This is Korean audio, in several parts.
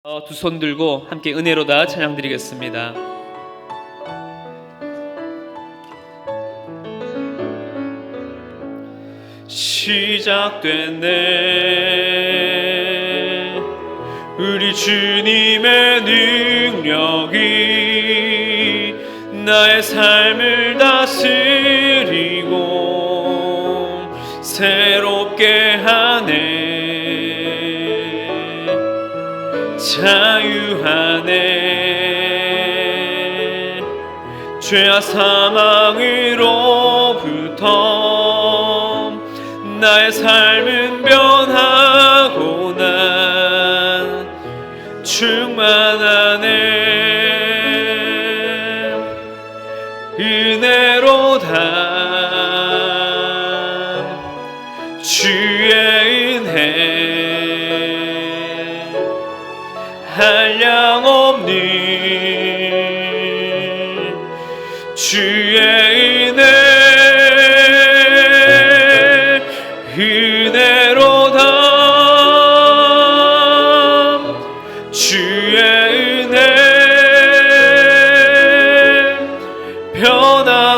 두 손 들고 함께 은혜로다 찬양 드리겠습니다. 시작됐네. 우리 주님의 능력이 나의 삶을 다스리고 새롭게 하네. 자유하네. 죄와 사망으로부터 나의 삶은 변하고 난 충만하네. 은혜로다. 주의 은혜 한량없는 주의 은혜. 은혜로다. 주의 은혜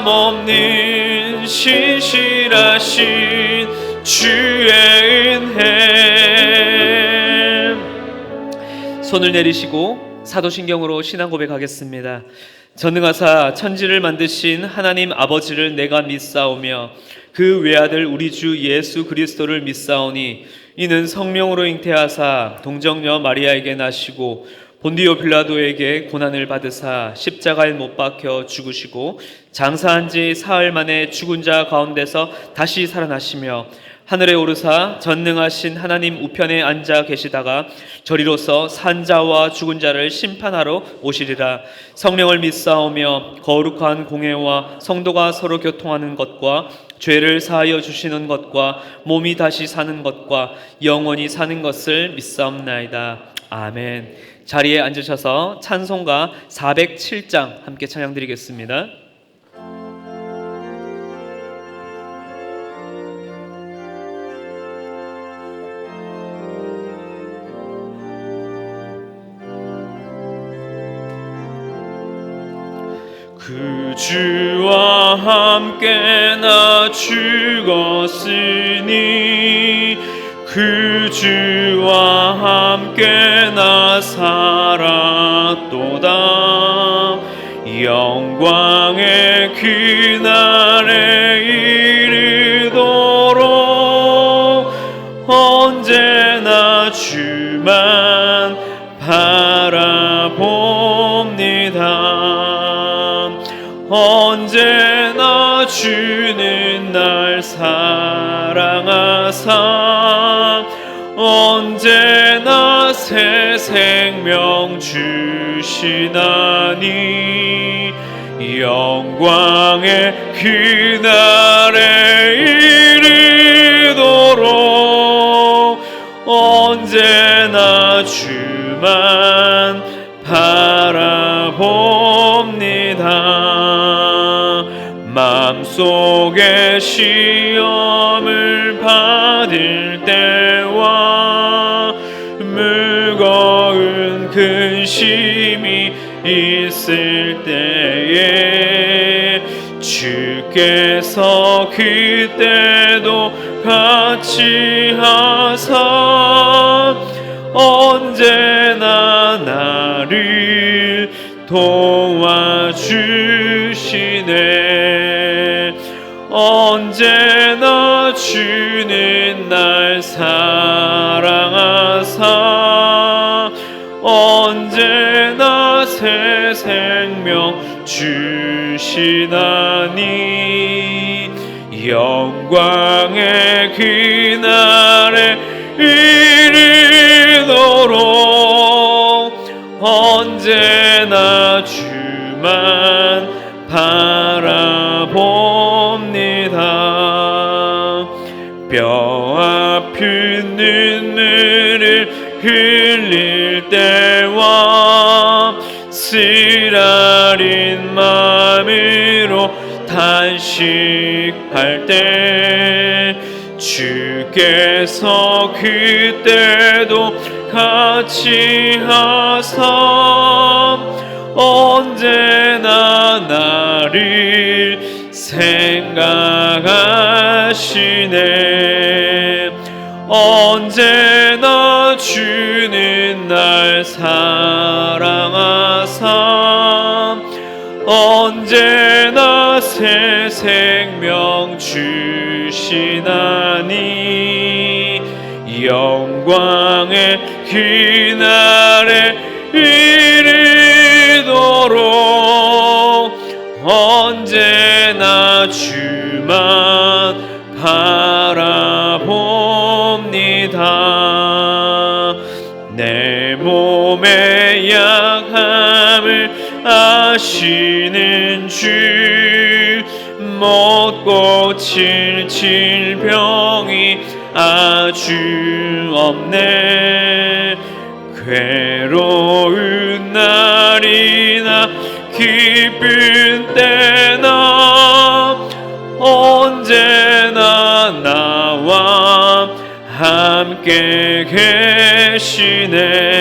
변함없는 신실하신 주의 은혜. 손을 내리시고 사도신경으로 신앙 고백하겠습니다. 전능하사 천지를 만드신 하나님 아버지를 내가 믿사오며 그 외아들 우리 주 예수 그리스도를 믿사오니 이는 성령으로 잉태하사 동정녀 마리아에게 나시고 본디오 빌라도에게 고난을 받으사 십자가에 못 박혀 죽으시고 장사한 지 사흘 만에 죽은 자 가운데서 다시 살아나시며 하늘에 오르사 전능하신 하나님 우편에 앉아 계시다가 저리로서 산자와 죽은 자를 심판하러 오시리라. 성령을 믿사오며 거룩한 공회와 성도가 서로 교통하는 것과 죄를 사하여 주시는 것과 몸이 다시 사는 것과 영원히 사는 것을 믿사옵나이다. 아멘. 자리에 앉으셔서 찬송가 407장 함께 찬양드리겠습니다. 그 주와 함께 나 죽었으니 그 주와 함께 나 살았도다. 영광의 그날에 이르도록 언제나 주만 바라봅니다. 언제나 주는 날 사랑하사 언제나 새 생명 주시나니 영광의 그날에 이르도록 언제나 주만 바라봅니다. 마음속에 시험을 받을 때와 무거운 근심이 있을 때에 주께서 그때도 같이 하사 언제나 나를 도와주시네. 언제나 주는 날 사랑하사 언제나 새 생명 주시나니 영광의 그날에 이르도록 언제나 주만 바라봅니다. 뼈 아픈 눈물을 흘릴 때와 쓰라린 마음으로 탄식할 때 주께서 그때도 같이 하사 언제나 나를 생각하시네. 언제나 주는 날 사랑하사 언제나 새 생명 주시나니 영광의 그날에 이르도록 언제나 주만 바라봅니다. 내 몸의 약함을 아시는 주 못 고칠 질병이 아주 없네. 괴로운 날이나 기쁜 때나 언제나 나와 함께 계시네.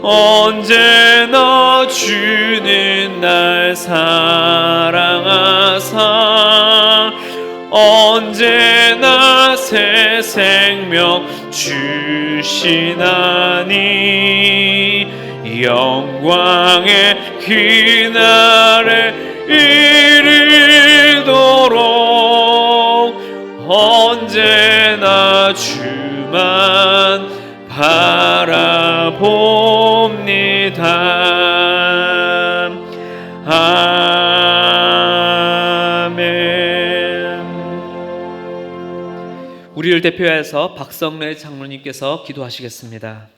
언제나 주는 날 사랑하사 언제나 새 생명 주시나니 영광의 그날에 이르도록 언제나 주만 바라봅니다. 아멘. 우리를 대표해서 박성래 장로님께서 기도하시겠습니다.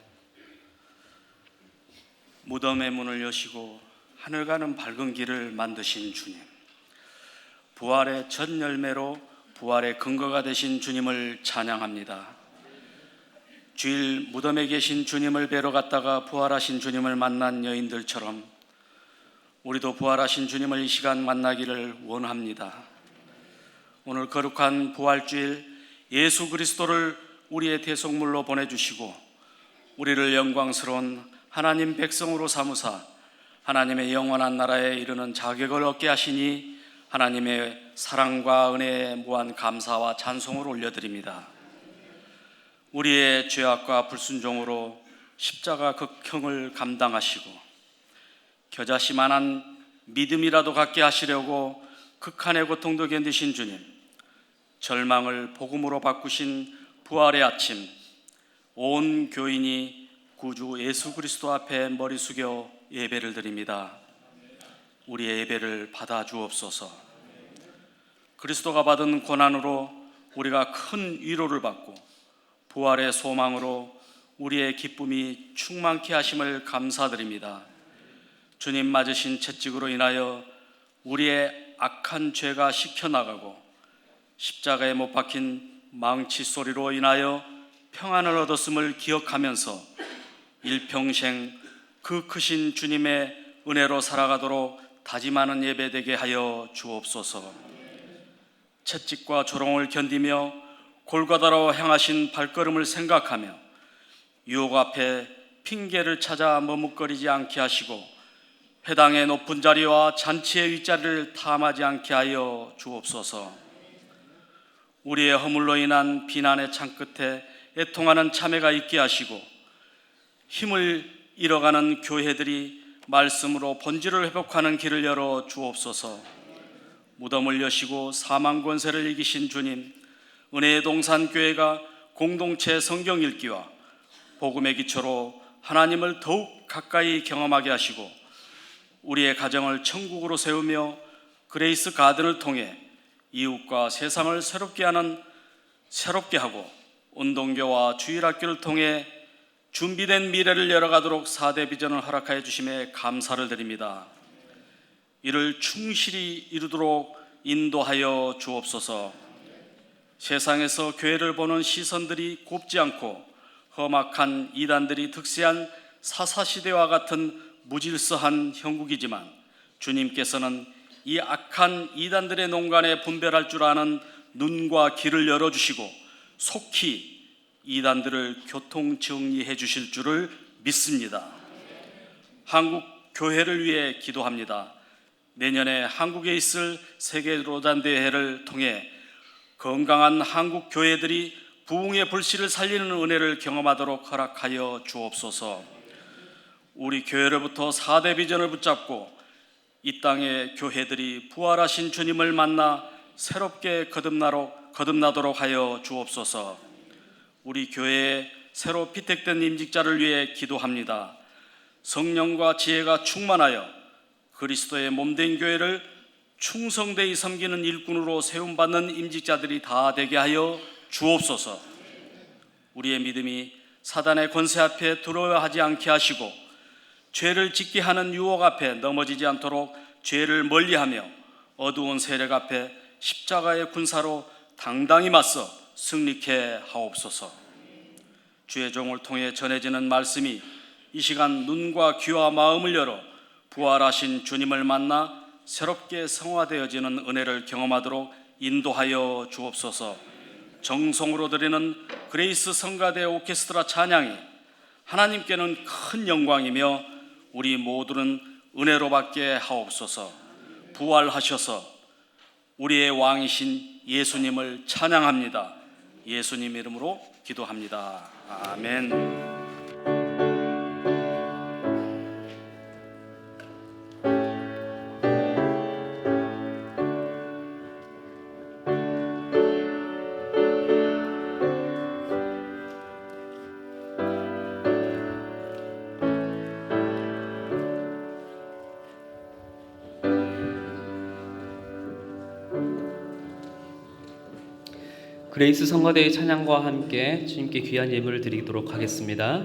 무덤의 문을 여시고 하늘 가는 밝은 길을 만드신 주님, 부활의 첫 열매로 부활의 근거가 되신 주님을 찬양합니다. 주일 무덤에 계신 주님을 뵈러 갔다가 부활하신 주님을 만난 여인들처럼 우리도 부활하신 주님을 이 시간 만나기를 원합니다. 오늘 거룩한 부활주일 예수 그리스도를 우리의 대속물로 보내주시고 우리를 영광스러운 하나님 백성으로 삼으사 하나님의 영원한 나라에 이르는 자격을 얻게 하시니 하나님의 사랑과 은혜에 무한 감사와 찬송을 올려드립니다. 우리의 죄악과 불순종으로 십자가 극형을 감당하시고 겨자씨만한 믿음이라도 갖게 하시려고 극한의 고통도 견디신 주님, 절망을 복음으로 바꾸신 부활의 아침, 온 교인이 구주 예수 그리스도 앞에 머리 숙여 예배를 드립니다. 우리의 예배를 받아 주옵소서. 그리스도가 받은 고난으로 우리가 큰 위로를 받고 부활의 소망으로 우리의 기쁨이 충만케 하심을 감사드립니다. 주님 맞으신 채찍으로 인하여 우리의 악한 죄가 씻겨나가고 십자가에 못 박힌 망치 소리로 인하여 평안을 얻었음을 기억하면서 일평생 그 크신 주님의 은혜로 살아가도록 다짐하는 예배되게 하여 주옵소서. 채찍과 조롱을 견디며 골고다로 향하신 발걸음을 생각하며 유혹 앞에 핑계를 찾아 머뭇거리지 않게 하시고 회당의 높은 자리와 잔치의 윗자리를 탐하지 않게 하여 주옵소서. 우리의 허물로 인한 비난의 창끝에 애통하는 참회가 있게 하시고 힘을 잃어가는 교회들이 말씀으로 본질을 회복하는 길을 열어 주옵소서. 무덤을 여시고 사망 권세를 이기신 주님, 은혜의 동산교회가 공동체 성경 읽기와 복음의 기초로 하나님을 더욱 가까이 경험하게 하시고 우리의 가정을 천국으로 세우며 그레이스 가든을 통해 이웃과 세상을 새롭게 하고 운동교와 주일학교를 통해 준비된 미래를 열어가도록 4대 비전을 허락하여 주심에 감사를 드립니다. 이를 충실히 이루도록 인도하여 주옵소서. 세상에서 교회를 보는 시선들이 곱지 않고 험악한 이단들이 득세한 사사시대와 같은 무질서한 형국이지만 주님께서는 이 악한 이단들의 농간에 분별할 줄 아는 눈과 귀를 열어주시고 속히 이단들을 교통 정리해 주실 줄을 믿습니다. 한국 교회를 위해 기도합니다. 내년에 한국에 있을 세계 로잔 대회를 통해 건강한 한국 교회들이 부흥의 불씨를 살리는 은혜를 경험하도록 허락하여 주옵소서. 우리 교회로부터 4대 비전을 붙잡고 이 땅의 교회들이 부활하신 주님을 만나 새롭게 거듭나도록 하여 주옵소서. 우리 교회에 새로 피택된 임직자를 위해 기도합니다. 성령과 지혜가 충만하여 그리스도의 몸된 교회를 충성되이 섬기는 일꾼으로 세움받는 임직자들이 다 되게 하여 주옵소서. 우리의 믿음이 사단의 권세 앞에 두려워하지 않게 하시고 죄를 짓게 하는 유혹 앞에 넘어지지 않도록 죄를 멀리하며 어두운 세력 앞에 십자가의 군사로 당당히 맞서 승리케 하옵소서. 주의 종을 통해 전해지는 말씀이 이 시간 눈과 귀와 마음을 열어 부활하신 주님을 만나 새롭게 성화되어지는 은혜를 경험하도록 인도하여 주옵소서. 정성으로 드리는 그레이스 성가대 오케스트라 찬양이 하나님께는 큰 영광이며 우리 모두는 은혜로 받게 하옵소서. 부활하셔서 우리의 왕이신 예수님을 찬양합니다. 예수님 이름으로 기도합니다. 아멘. 그레이스 성가대의 찬양과 함께 주님께 귀한 예물을 드리도록 하겠습니다.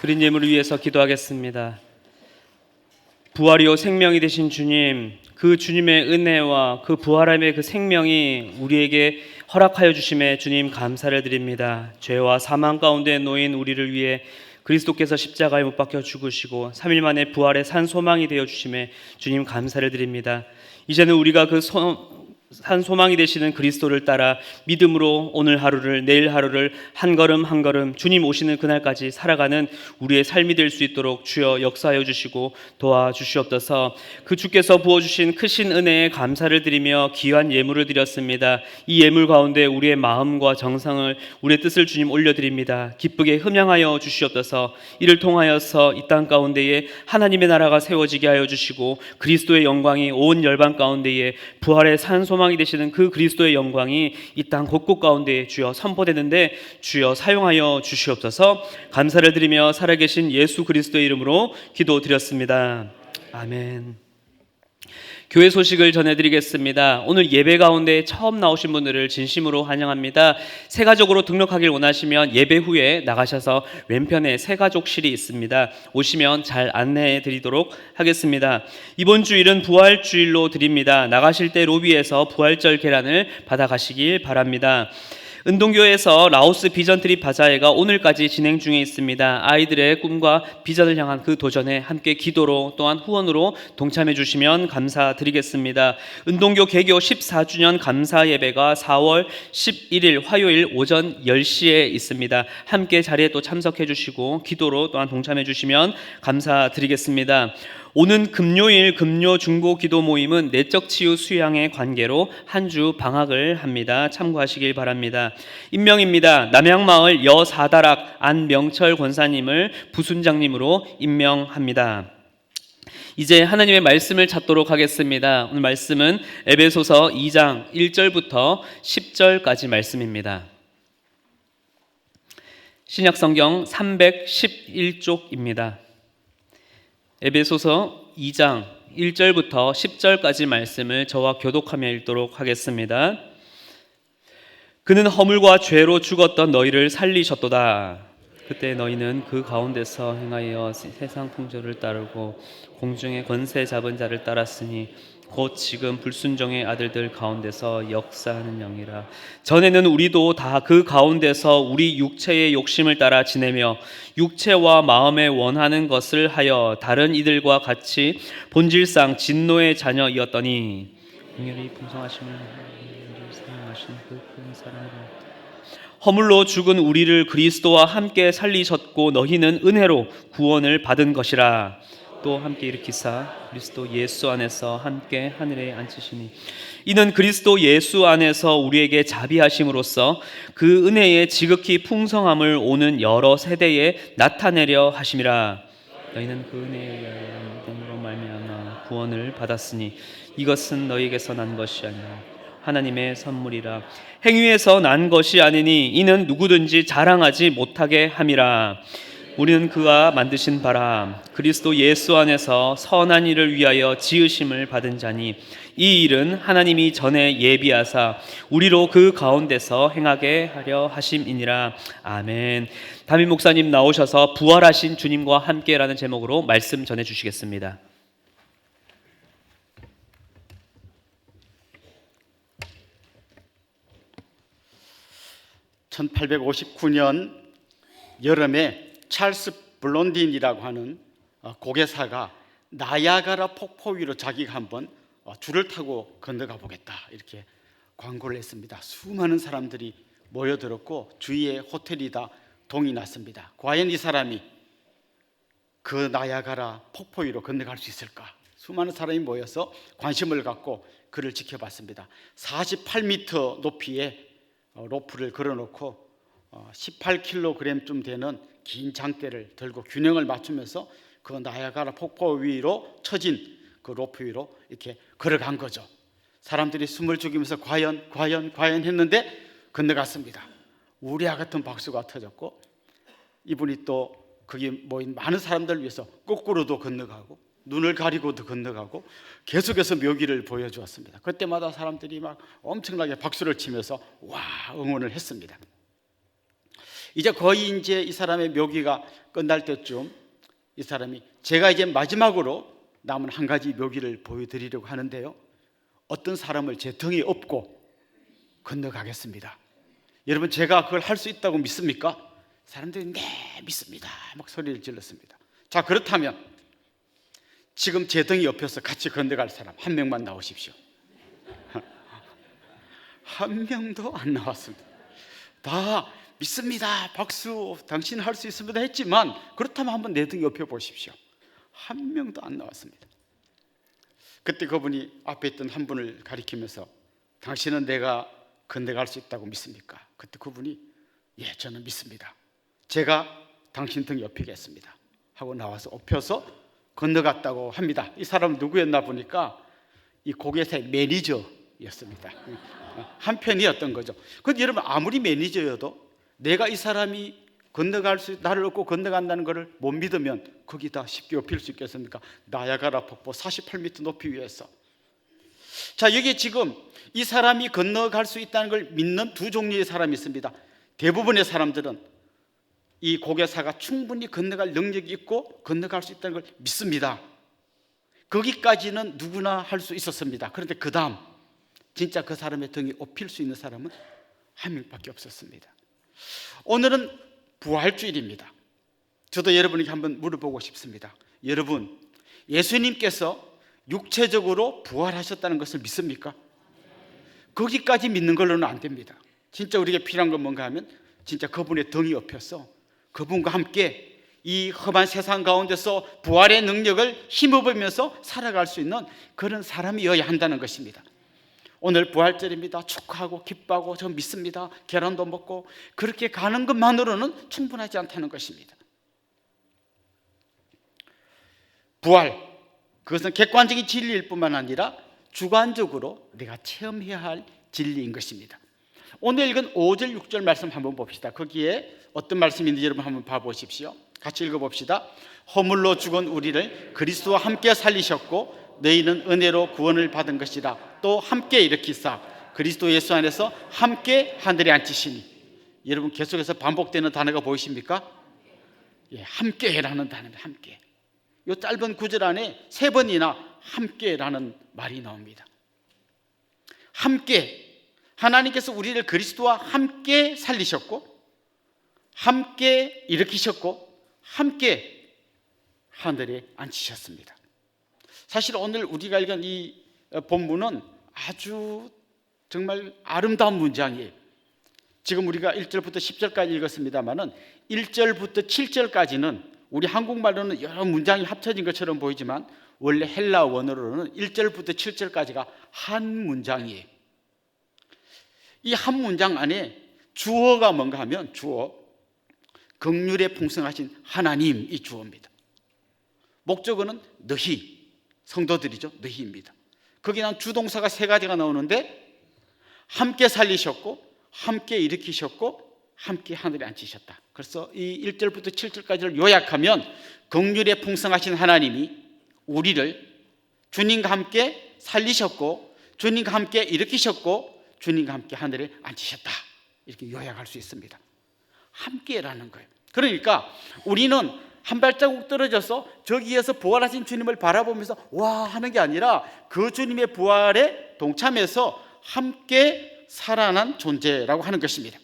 드린 예물을 위해서 기도하겠습니다. 부활이요 생명이 되신 주님, 그 주님의 은혜와 그 부활함의 그 생명이 우리에게 허락하여 주심에 주님 감사를 드립니다. 죄와 사망 가운데 놓인 우리를 위해 그리스도께서 십자가에 못 박혀 죽으시고 3일 만에 부활의 산 소망이 되어 주심에 주님 감사를 드립니다. 이제는 우리가 그 산 소망이 되시는 그리스도를 따라 믿음으로 오늘 하루를, 내일 하루를 한 걸음 한 걸음 주님 오시는 그날까지 살아가는 우리의 삶이 될 수 있도록 주여 역사하여 주시고 도와주시옵소서. 그 주께서 부어주신 크신 은혜에 감사를 드리며 귀한 예물을 드렸습니다. 이 예물 가운데 우리의 마음과 정성을, 우리의 뜻을 주님 올려드립니다. 기쁘게 흠양하여 주시옵소서. 이를 통하여서 이 땅 가운데에 하나님의 나라가 세워지게 하여 주시고 그리스도의 영광이 온 열방 가운데에 부활의 산 소망이 되시는 그 그리스도의 영광이 이 땅 곳곳 가운데 주여 선포되는데 주여 사용하여 주시옵소서. 감사를 드리며 살아계신 예수 그리스도의 이름으로 기도드렸습니다. 아멘. 교회 소식을 전해드리겠습니다. 오늘 예배 가운데 처음 나오신 분들을 진심으로 환영합니다. 새가족으로 등록하길 원하시면 예배 후에 나가셔서 왼편에 새가족실이 있습니다. 오시면 잘 안내해 드리도록 하겠습니다. 이번 주일은 부활주일로 드립니다. 나가실 때 로비에서 부활절 계란을 받아가시길 바랍니다. 은동교에서 라오스 비전 트립 바자회가 오늘까지 진행 중에 있습니다. 아이들의 꿈과 비전을 향한 그 도전에 함께 기도로 또한 후원으로 동참해 주시면 감사드리겠습니다. 은동교 개교 14주년 감사 예배가 4월 11일 화요일 오전 10시에 있습니다. 함께 자리에 또 참석해 주시고 기도로 또한 동참해 주시면 감사드리겠습니다. 오는 금요일 금요 중보 기도 모임은 내적 치유 수양의 관계로 한 주 방학을 합니다. 참고하시길 바랍니다. 임명입니다. 남양마을 여사다락 안명철 권사님을 부순장님으로 임명합니다. 이제 하나님의 말씀을 찾도록 하겠습니다. 오늘 말씀은 에베소서 2장 1절부터 10절까지 말씀입니다. 신약성경 311쪽입니다. 에베소서 2장 1절부터 10절까지 말씀을 저와 교독하며 읽도록 하겠습니다. 그는 허물과 죄로 죽었던 너희를 살리셨도다. 그때 너희는 그 가운데서 행하여 세상 풍조를 따르고 공중의 권세 잡은 자를 따랐으니 곧 지금 불순종의 아들들 가운데서 역사하는 영이라. 전에는 우리도 다 그 가운데서 우리 육체의 욕심을 따라 지내며 육체와 마음에 원하는 것을 하여 다른 이들과 같이 본질상 진노의 자녀이었더니 긍휼이 풍성하시며 사랑하신 그 큰 사랑으로 허물로 죽은 우리를 그리스도와 함께 살리셨고 너희는 은혜로 구원을 받은 것이라. 또 함께 일으키사 그리스도 예수 안에서 함께 하늘에 앉히시니 이는 그리스도 예수 안에서 우리에게 자비하심으로써 그 은혜의 지극히 풍성함을 오는 여러 세대에 나타내려 하심이라. 너희는 그 은혜의 믿음으로 말미암아 구원을 받았으니 이것은 너희에게서 난 것이 아니라 하나님의 선물이라. 행위에서 난 것이 아니니 이는 누구든지 자랑하지 못하게 함이라. 우리는 그가 만드신 바라 그리스도 예수 안에서 선한 일을 위하여 지으심을 받은 자니 이 일은 하나님이 전에 예비하사 우리로 그 가운데서 행하게 하려 하심이니라. 아멘. 담임 목사님 나오셔서 부활하신 주님과 함께라는 제목으로 말씀 전해 주시겠습니다. (1859년) 여름에 찰스 블론딘이라고 하는 고개사가 나야가라 폭포 위로 자기가 한번 줄을 타고 건너가 보겠다 이렇게 광고를 했습니다. 수많은 사람들이 모여들었고 주위에 호텔이 다 동이 났습니다. 과연 이 사람이 그 나야가라 폭포 위로 건너갈 수 있을까? 수많은 사람이 모여서 관심을 갖고 그를 지켜봤습니다. 48m 높이의 로프를 걸어놓고 18kg쯤 되는 긴 장대를 들고 균형을 맞추면서 그 나야가라 폭포 위로 처진 그 로프 위로 이렇게 걸어간 거죠. 사람들이 숨을 죽이면서 과연 했는데 건너갔습니다. 우리와 같은 박수가 터졌고 이분이 또 거기 모인 많은 사람들을 위해서 거꾸로도 건너가고 눈을 가리고도 건너가고 계속해서 묘기를 보여주었습니다. 그때마다 사람들이 막 엄청나게 박수를 치면서 와 응원을 했습니다. 이제 거의 이제 이 사람의 묘기가 끝날 때쯤 이 사람이 제가 이제 마지막으로 남은 한 가지 묘기를 보여드리려고 하는데요, 어떤 사람을 제 등에 업고 건너가겠습니다. 여러분, 제가 그걸 할 수 있다고 믿습니까? 사람들이 네 믿습니다 막 소리를 질렀습니다. 자, 그렇다면 지금 제 등이 옆에서 같이 건너갈 사람 한 명만 나오십시오. 한 명도 안 나왔습니다. 다 믿습니다, 박수, 당신은 할 수 있습니다 했지만, 그렇다면 한번 내 등 옆에 보십시오. 한 명도 안 나왔습니다. 그때 그분이 앞에 있던 한 분을 가리키면서 당신은 내가 건너갈 수 있다고 믿습니까? 그때 그분이 예, 저는 믿습니다. 제가 당신 등 옆이겠습니다 하고 나와서 업혀서 건너갔다고 합니다. 이 사람은 누구였나 보니까 이 고개사의 매니저였습니다. 한편이었던 거죠. 그런데 여러분, 아무리 매니저여도 내가 이 사람이 나를 업고 건너간다는 것을 못 믿으면 거기다 쉽게 업힐 수 있겠습니까? 나야가라 폭포 48m 높이 위에서. 자, 여기 지금 이 사람이 건너갈 수 있다는 걸 믿는 두 종류의 사람이 있습니다. 대부분의 사람들은 이 고개사가 충분히 건너갈 능력이 있고 건너갈 수 있다는 걸 믿습니다. 거기까지는 누구나 할 수 있었습니다. 그런데 그 다음 진짜 그 사람의 등에 업힐 수 있는 사람은 한 명밖에 없었습니다. 오늘은 부활주일입니다. 저도 여러분에게 한번 물어보고 싶습니다. 여러분, 예수님께서 육체적으로 부활하셨다는 것을 믿습니까? 거기까지 믿는 걸로는 안 됩니다. 진짜 우리에게 필요한 건 뭔가 하면 진짜 그분의 등이 업혀서 그분과 함께 이 험한 세상 가운데서 부활의 능력을 힘입으면서 살아갈 수 있는 그런 사람이어야 한다는 것입니다. 오늘 부활절입니다. 축하하고 기뻐하고 저 믿습니다, 계란도 먹고, 그렇게 가는 것만으로는 충분하지 않다는 것입니다. 부활, 그것은 객관적인 진리일 뿐만 아니라 주관적으로 내가 체험해야 할 진리인 것입니다. 오늘 읽은 5절 6절 말씀 한번 봅시다. 거기에 어떤 말씀이 있는지 여러분 한번 봐보십시오. 같이 읽어봅시다. 허물로 죽은 우리를 그리스도와 함께 살리셨고 너희는 은혜로 구원을 받은 것이라. 또 함께 일으키사 그리스도 예수 안에서 함께 하늘에 앉히시니. 여러분, 계속해서 반복되는 단어가 보이십니까? 예, 함께라는 단어입니다. 함께. 이 짧은 구절 안에 3번이나 함께라는 말이 나옵니다. 함께, 하나님께서 우리를 그리스도와 함께 살리셨고 함께 일으키셨고 함께 하늘에 앉히셨습니다. 사실 오늘 우리가 읽은 이 본문은 아주 정말 아름다운 문장이에요. 지금 우리가 1절부터 10절까지 읽었습니다만은 1절부터 7절까지는 우리 한국말로는 여러 문장이 합쳐진 것처럼 보이지만 원래 헬라 원어로는 1절부터 7절까지가 한 문장이에요. 이 한 문장 안에 주어가 뭔가 하면 주어, 긍휼에 풍성하신 하나님, 이 주어입니다. 목적어는 너희, 성도들이죠. 너희입니다. 거기 난 주동사가 3가지가 나오는데 함께 살리셨고 함께 일으키셨고 함께 하늘에 앉히셨다. 그래서 이 1절부터 7절까지를 요약하면 긍휼에 풍성하신 하나님이 우리를 주님과 함께 살리셨고 주님과 함께 일으키셨고 주님과 함께 하늘에 앉히셨다. 이렇게 요약할 수 있습니다. 함께라는 거예요. 그러니까 우리는 한 발자국 떨어져서 저기에서 부활하신 주님을 바라보면서 와 하는 게 아니라 그 주님의 부활에 동참해서 함께 살아난 존재라고 하는 것입니다.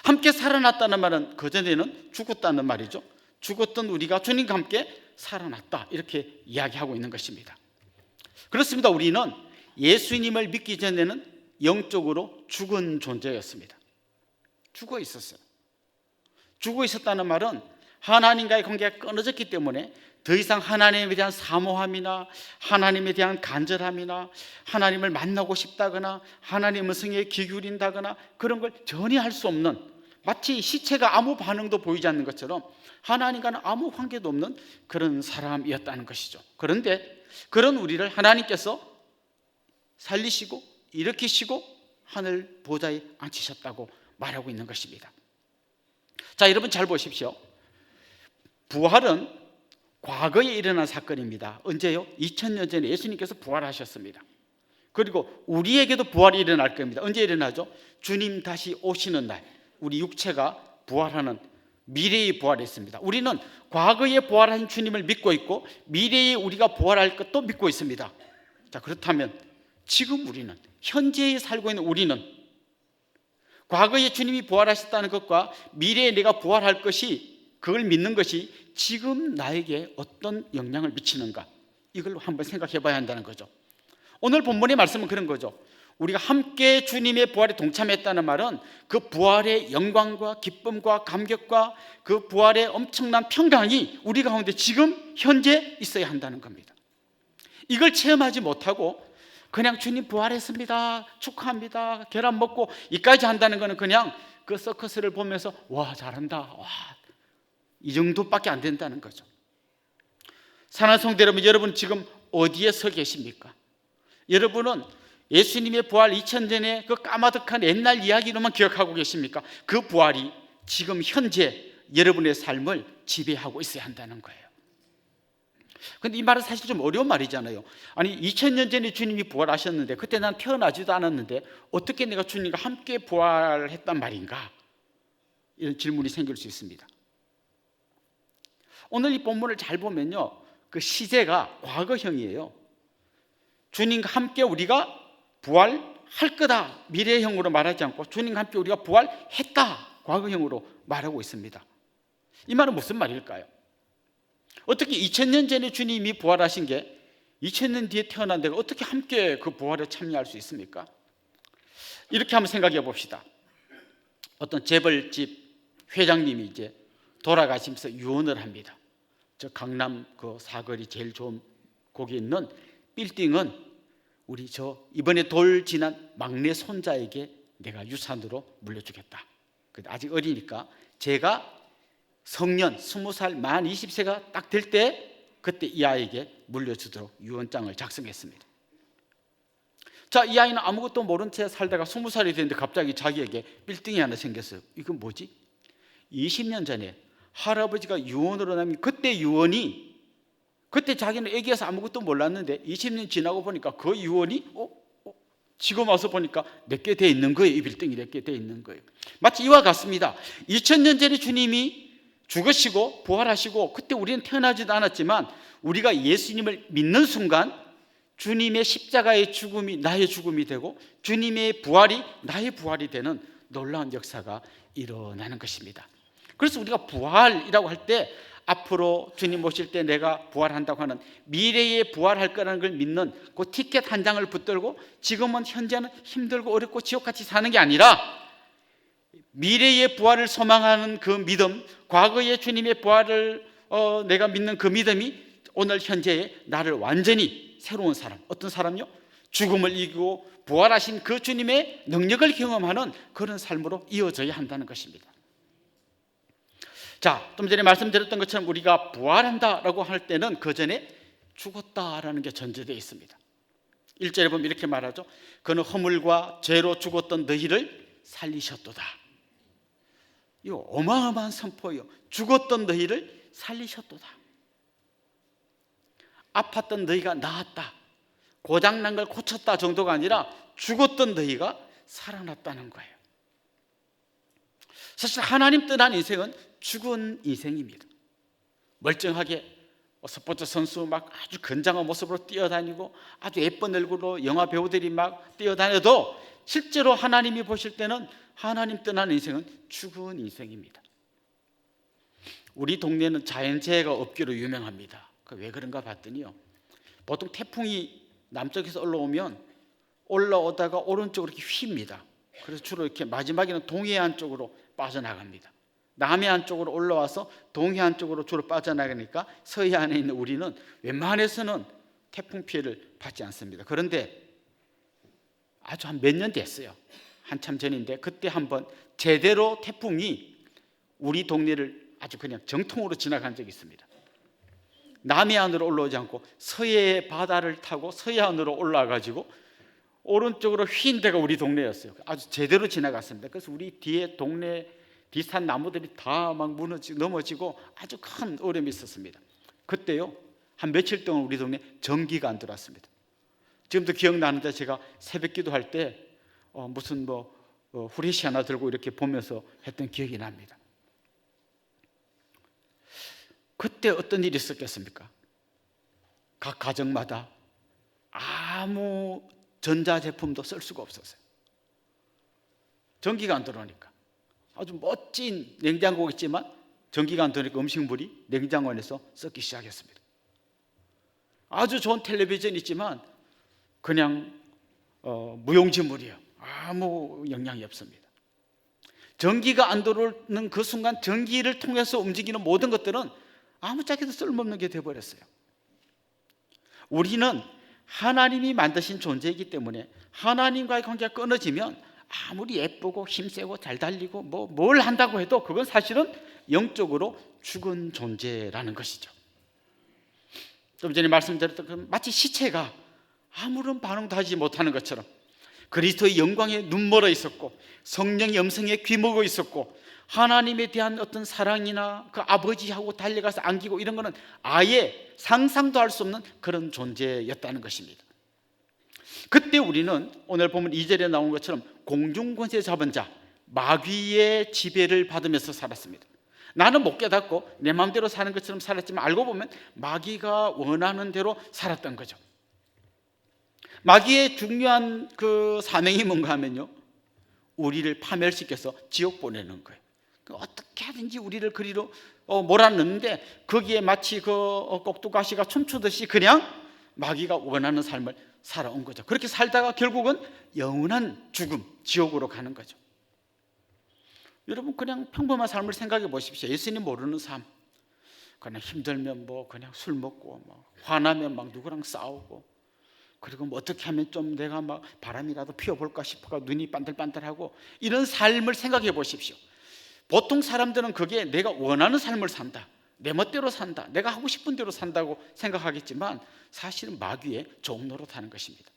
함께 살아났다는 말은 그전에는 죽었다는 말이죠. 죽었던 우리가 주님과 함께 살아났다, 이렇게 이야기하고 있는 것입니다. 그렇습니다. 우리는 예수님을 믿기 전에는 영적으로 죽은 존재였습니다. 죽어 있었어요. 죽어 있었다는 말은 하나님과의 관계가 끊어졌기 때문에 더 이상 하나님에 대한 사모함이나 하나님에 대한 간절함이나 하나님을 만나고 싶다거나 하나님의 성에 귀 기울인다거나 그런 걸 전혀 할 수 없는, 마치 시체가 아무 반응도 보이지 않는 것처럼 하나님과는 아무 관계도 없는 그런 사람이었다는 것이죠. 그런데 그런 우리를 하나님께서 살리시고 일으키시고 하늘 보좌에 앉히셨다고 말하고 있는 것입니다. 자, 여러분 잘 보십시오. 부활은 과거에 일어난 사건입니다. 언제요? 2000년 전에 예수님께서 부활하셨습니다. 그리고 우리에게도 부활이 일어날 겁니다. 언제 일어나죠? 주님 다시 오시는 날, 우리 육체가 부활하는 미래의 부활이 있습니다. 우리는 과거에 부활하신 주님을 믿고 있고 미래에 우리가 부활할 것도 믿고 있습니다. 자, 그렇다면 지금 우리는, 현재에 살고 있는 우리는 과거에 주님이 부활하셨다는 것과 미래에 내가 부활할 것이, 그걸 믿는 것이 지금 나에게 어떤 영향을 미치는가, 이걸 한번 생각해 봐야 한다는 거죠. 오늘 본문의 말씀은 그런 거죠. 우리가 함께 주님의 부활에 동참했다는 말은 그 부활의 영광과 기쁨과 감격과 그 부활의 엄청난 평강이 우리 가운데 지금 현재 있어야 한다는 겁니다. 이걸 체험하지 못하고 그냥 주님 부활했습니다, 축하합니다, 계란 먹고 이까지 한다는 것은 그냥 그 서커스를 보면서 와 잘한다, 와, 이 정도밖에 안 된다는 거죠. 사랑하는 성도 여러분 지금 어디에 서 계십니까? 여러분은 예수님의 부활 2000년의 그 까마득한 옛날 이야기로만 기억하고 계십니까? 그 부활이 지금 현재 여러분의 삶을 지배하고 있어야 한다는 거예요. 그런데 이 말은 사실 좀 어려운 말이잖아요. 아니 2000년 전에 주님이 부활하셨는데 그때 난 태어나지도 않았는데 어떻게 내가 주님과 함께 부활했단 말인가? 이런 질문이 생길 수 있습니다. 오늘 이 본문을 잘 보면요, 그 시제가 과거형이에요. 주님과 함께 우리가 부활할 거다, 미래형으로 말하지 않고 주님과 함께 우리가 부활했다, 과거형으로 말하고 있습니다. 이 말은 무슨 말일까요? 어떻게 2000년 전에 주님이 부활하신 게 2000년 뒤에 태어난 내가 어떻게 함께 그 부활에 참여할 수 있습니까? 이렇게 한번 생각해 봅시다. 어떤 재벌집 회장님이 이제 돌아가시면서 유언을 합니다. 저 강남 그 사거리 제일 좋은 거기 있는 빌딩은 우리 저 이번에 돌 지난 막내 손자에게 내가 유산으로 물려주겠다. 아직 어리니까 제가 성년 20살 만 20세가 딱 될 때 그때 이 아이에게 물려주도록 유언장을 작성했습니다. 자, 이 아이는 아무것도 모른 채 살다가 20살이 됐는데 갑자기 자기에게 빌딩이 하나 생겼어요. 이건 뭐지? 20년 전에 할아버지가 유언으로 남긴 그때 유언이, 그때 자기는 애기여서 아무것도 몰랐는데 20년 지나고 보니까 그 유언이 지금 와서 보니까 내게 돼 있는 거예요. 이 빌딩이 내게 돼 있는 거예요. 마치 이와 같습니다. 2000년 전에 주님이 죽으시고 부활하시고 그때 우리는 태어나지도 않았지만 우리가 예수님을 믿는 순간 주님의 십자가의 죽음이 나의 죽음이 되고 주님의 부활이 나의 부활이 되는 놀라운 역사가 일어나는 것입니다. 그래서 우리가 부활이라고 할 때 앞으로 주님 오실 때 내가 부활한다고 하는 미래에 부활할 거라는 걸 믿는 그 티켓 한 장을 붙들고 지금은 현재는 힘들고 어렵고 지옥같이 사는 게 아니라 미래의 부활을 소망하는 그 믿음, 과거의 주님의 부활을 내가 믿는 그 믿음이 오늘 현재의 나를 완전히 새로운 사람, 어떤 사람요? 죽음을 이기고 부활하신 그 주님의 능력을 경험하는 그런 삶으로 이어져야 한다는 것입니다. 자, 좀 전에 말씀드렸던 것처럼 우리가 부활한다라고 할 때는 그 전에 죽었다라는 게 전제되어 있습니다. 1절에 보면 이렇게 말하죠. 그는 허물과 죄로 죽었던 너희를 살리셨도다. 이거 어마어마한 선포예요. 죽었던 너희를 살리셨도다. 아팠던 너희가 나았다, 고장난 걸 고쳤다 정도가 아니라 죽었던 너희가 살아났다는 거예요. 사실 하나님 떠난 인생은 죽은 인생입니다. 멀쩡하게 스포츠 선수 막 아주 건장한 모습으로 뛰어다니고 아주 예쁜 얼굴로 영화 배우들이 막 뛰어다녀도 실제로 하나님이 보실 때는 하나님 떠난 인생은 죽은 인생입니다. 우리 동네는 자연재해가 없기로 유명합니다. 왜 그런가 봤더니요, 보통 태풍이 남쪽에서 올라오다가 오른쪽으로 이렇게 휩니다. 그래서 주로 이렇게 마지막에는 동해안 쪽으로 빠져나갑니다. 남해안 쪽으로 올라와서 동해안 쪽으로 주로 빠져나가니까 서해안에 있는 우리는 웬만해서는 태풍 피해를 받지 않습니다. 그런데 아주 한 몇 년 됐어요. 한참 전인데 그때 한번 제대로 태풍이 우리 동네를 아주 그냥 정통으로 지나간 적이 있습니다. 남해안으로 올라오지 않고 서해 바다를 타고 서해안으로 올라가지고 오른쪽으로 휜 데가 우리 동네였어요. 아주 제대로 지나갔습니다. 그래서 우리 뒤에 동네 비슷한 나무들이 다 막 무너지고 넘어지고 아주 큰 어려움이 있었습니다. 그때요, 한 며칠 동안 우리 동네 전기가 안 들어왔습니다. 지금도 기억나는데 제가 새벽 기도할 때 무슨 후레쉬 하나 들고 이렇게 보면서 했던 기억이 납니다. 그때 어떤 일이 있었겠습니까? 각 가정마다 아무 전자제품도 쓸 수가 없었어요. 전기가 안 들어오니까. 아주 멋진 냉장고가 있지만 전기가 안 들어오니까 음식물이 냉장고 안에서 썩기 시작했습니다. 아주 좋은 텔레비전이 있지만 그냥 무용지물이에요. 아무 영향이 없습니다. 전기가 안 들어오는 그 순간 전기를 통해서 움직이는 모든 것들은 아무짝에도 쓸모없는 게 되어버렸어요. 우리는 하나님이 만드신 존재이기 때문에 하나님과의 관계가 끊어지면 아무리 예쁘고 힘세고 잘 달리고 뭘 한다고 해도 그건 사실은 영적으로 죽은 존재라는 것이죠. 좀 전에 말씀드렸던 마치 시체가 아무런 반응도 하지 못하는 것처럼 그리스도의 영광에 눈멀어 있었고 성령의 음성에 귀먹어 있었고 하나님에 대한 어떤 사랑이나 그 아버지하고 달려가서 안기고 이런 거는 아예 상상도 할 수 없는 그런 존재였다는 것입니다. 그때 우리는 오늘 보면 2절에 나온 것처럼 공중권세 잡은 자 마귀의 지배를 받으면서 살았습니다. 나는 못 깨닫고 내 마음대로 사는 것처럼 살았지만 알고 보면 마귀가 원하는 대로 살았던 거죠. 마귀의 중요한 그 사명이 뭔가 하면요, 우리를 파멸시켜서 지옥 보내는 거예요. 어떻게 하든지 우리를 그리로 몰아넣는데 거기에 마치 그 꼭두가시가 춤추듯이 그냥 마귀가 원하는 삶을 살아온 거죠. 그렇게 살다가 결국은 영원한 죽음, 지옥으로 가는 거죠. 여러분 그냥 평범한 삶을 생각해 보십시오. 예수님 모르는 삶, 그냥 힘들면 그냥 술 먹고 화나면 누구랑 싸우고, 그리고 어떻게 하면 좀 내가 바람이라도 피워볼까 싶어가 눈이 반들반들하고 이런 삶을 생각해 보십시오. 보통 사람들은 그게 내가 원하는 삶을 산다, 내 멋대로 산다, 내가 하고 싶은 대로 산다고 생각하겠지만 사실은 마귀의 종노릇 하는 것입니다.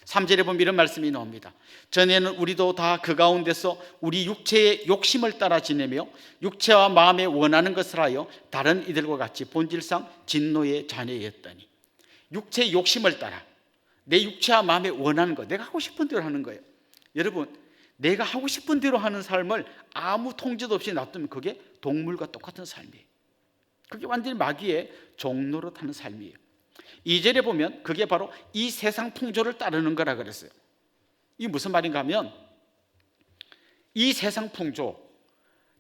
3절에 보면 이런 말씀이 나옵니다. 전에는 우리도 다 그 가운데서 우리 육체의 욕심을 따라 지내며 육체와 마음에 원하는 것을 하여 다른 이들과 같이 본질상 진노의 자녀였더니, 육체의 욕심을 따라 내 육체와 마음에 원하는 것, 내가 하고 싶은 대로 하는 거예요. 여러분 내가 하고 싶은 대로 하는 삶을 아무 통제도 없이 놔두면 그게 동물과 똑같은 삶이에요. 그게 완전히 마귀의 종노릇 하는 삶이에요. 2절에 보면 그게 바로 이 세상 풍조를 따르는 거라 그랬어요. 이게 무슨 말인가 하면 이 세상 풍조,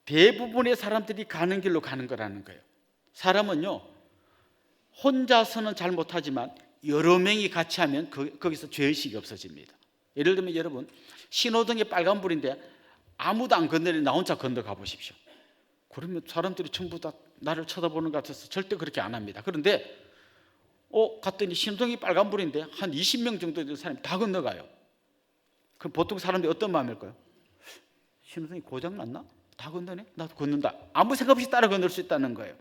대부분의 사람들이 가는 길로 가는 거라는 거예요. 사람은요 혼자서는 잘 못하지만 여러 명이 같이 하면 거기서 죄의식이 없어집니다. 예를 들면 여러분 신호등이 빨간불인데 아무도 안 건너는데 나 혼자 건너가 보십시오. 그러면 사람들이 전부 다 나를 쳐다보는 것 같아서 절대 그렇게 안 합니다. 그런데 갔더니 신호등이 빨간불인데 한 20명 정도 되는 사람이 다 건너가요. 그럼 보통 사람들이 어떤 마음일까요? 신호등이 고장났나? 다 건너네? 나도 건넌다. 아무 생각 없이 따라 건널 수 있다는 거예요.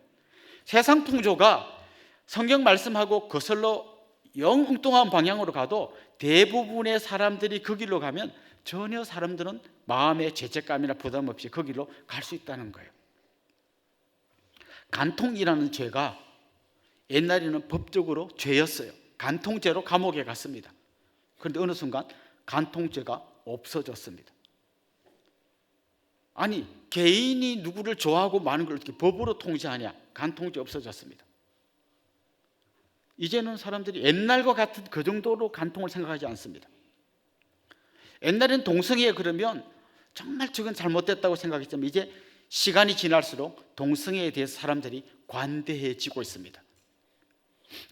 세상 풍조가 성경 말씀하고 거슬러 영 엉뚱한 방향으로 가도 대부분의 사람들이 그 길로 가면 전혀 사람들은 마음의 죄책감이나 부담 없이 그 길로 갈 수 있다는 거예요. 간통이라는 죄가 옛날에는 법적으로 죄였어요. 간통죄로 감옥에 갔습니다. 그런데 어느 순간 간통죄가 없어졌습니다. 아니 개인이 누구를 좋아하고 많은 걸 어떻게 법으로 통제하냐? 간통죄 없어졌습니다. 이제는 사람들이 옛날과 같은 그 정도로 간통을 생각하지 않습니다. 옛날엔 동성애 그러면 정말 저건 잘못됐다고 생각했지만 이제 시간이 지날수록 동성애에 대해서 사람들이 관대해지고 있습니다.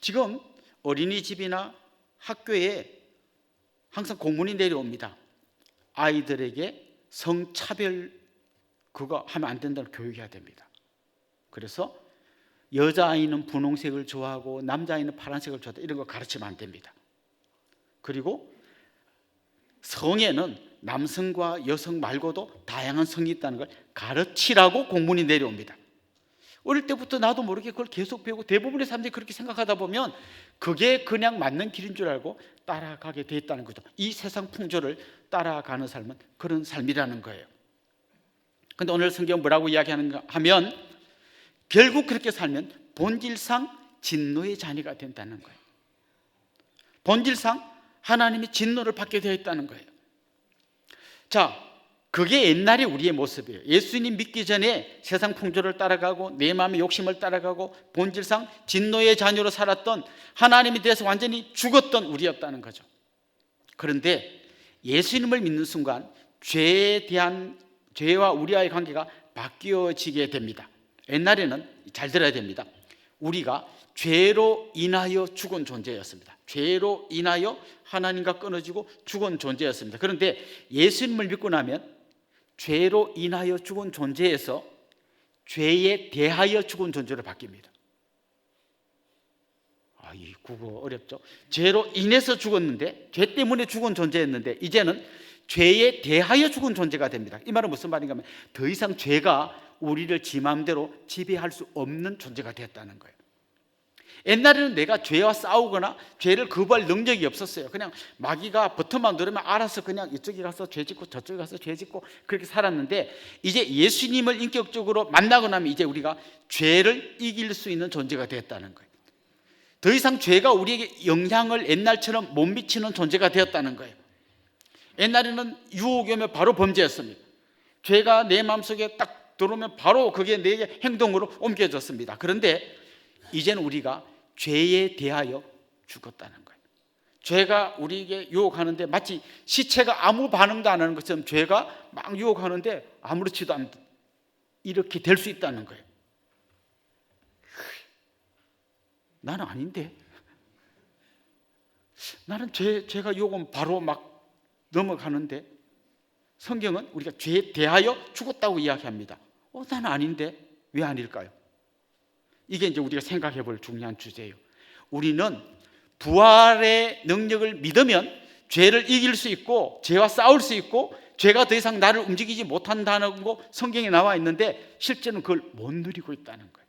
지금 어린이집이나 학교에 항상 공문이 내려옵니다. 아이들에게 성차별 그거 하면 안 된다는 교육해야 됩니다. 그래서 여자아이는 분홍색을 좋아하고 남자아이는 파란색을 좋아한다 이런 거 가르치면 안 됩니다. 그리고 성에는 남성과 여성 말고도 다양한 성이 있다는 걸 가르치라고 공문이 내려옵니다. 어릴 때부터 나도 모르게 그걸 계속 배우고 대부분의 사람들이 그렇게 생각하다 보면 그게 그냥 맞는 길인 줄 알고 따라가게 돼 있다는 거죠. 이 세상 풍조를 따라가는 삶은 그런 삶이라는 거예요. 그런데 오늘 성경 뭐라고 이야기하는가 하면 결국 그렇게 살면 본질상 진노의 자녀가 된다는 거예요. 본질상 하나님이 진노를 받게 되어 있다는 거예요. 자, 그게 옛날에 우리의 모습이에요. 예수님 믿기 전에 세상 풍조를 따라가고 내 마음의 욕심을 따라가고 본질상 진노의 자녀로 살았던, 하나님에 대해서 완전히 죽었던 우리였다는 거죠. 그런데 예수님을 믿는 순간 죄와 우리와의 관계가 바뀌어지게 됩니다. 옛날에는 잘 들어야 됩니다. 우리가 죄로 인하여 죽은 존재였습니다. 죄로 인하여 하나님과 끊어지고 죽은 존재였습니다. 그런데 예수님을 믿고 나면 죄로 인하여 죽은 존재에서 죄에 대하여 죽은 존재로 바뀝니다. 이 국어 어렵죠? 죄로 인해서 죽었는데, 죄 때문에 죽은 존재였는데 이제는 죄에 대하여 죽은 존재가 됩니다. 이 말은 무슨 말인가 하면 더 이상 죄가 우리를 지 마음대로 지배할 수 없는 존재가 되었다는 거예요. 옛날에는 내가 죄와 싸우거나 죄를 거부할 능력이 없었어요. 그냥 마귀가 버튼만 누르면 알아서 그냥 이쪽에 가서 죄 짓고 저쪽에 가서 죄 짓고 그렇게 살았는데, 이제 예수님을 인격적으로 만나고 나면 이제 우리가 죄를 이길 수 있는 존재가 되었다는 거예요. 더 이상 죄가 우리에게 영향을 옛날처럼 못 미치는 존재가 되었다는 거예요. 옛날에는 유혹이 오면 바로 범죄였습니다. 죄가 내 마음속에 딱 들어오면 바로 그게 내 행동으로 옮겨졌습니다. 그런데 이제는 우리가 죄에 대하여 죽었다는 거예요. 죄가 우리에게 유혹하는데 마치 시체가 아무 반응도 안 하는 것처럼 죄가 막 유혹하는데 아무렇지도 않다, 이렇게 될 수 있다는 거예요. 나는 아닌데, 나는 죄가 유혹하면 바로 막 넘어가는데, 성경은 우리가 죄에 대하여 죽었다고 이야기합니다. 나는 아닌데 왜 아닐까요? 이게 이제 우리가 생각해 볼 중요한 주제예요. 우리는 부활의 능력을 믿으면 죄를 이길 수 있고 죄와 싸울 수 있고 죄가 더 이상 나를 움직이지 못한다는 거 성경에 나와 있는데, 실제는 그걸 못 누리고 있다는 거예요.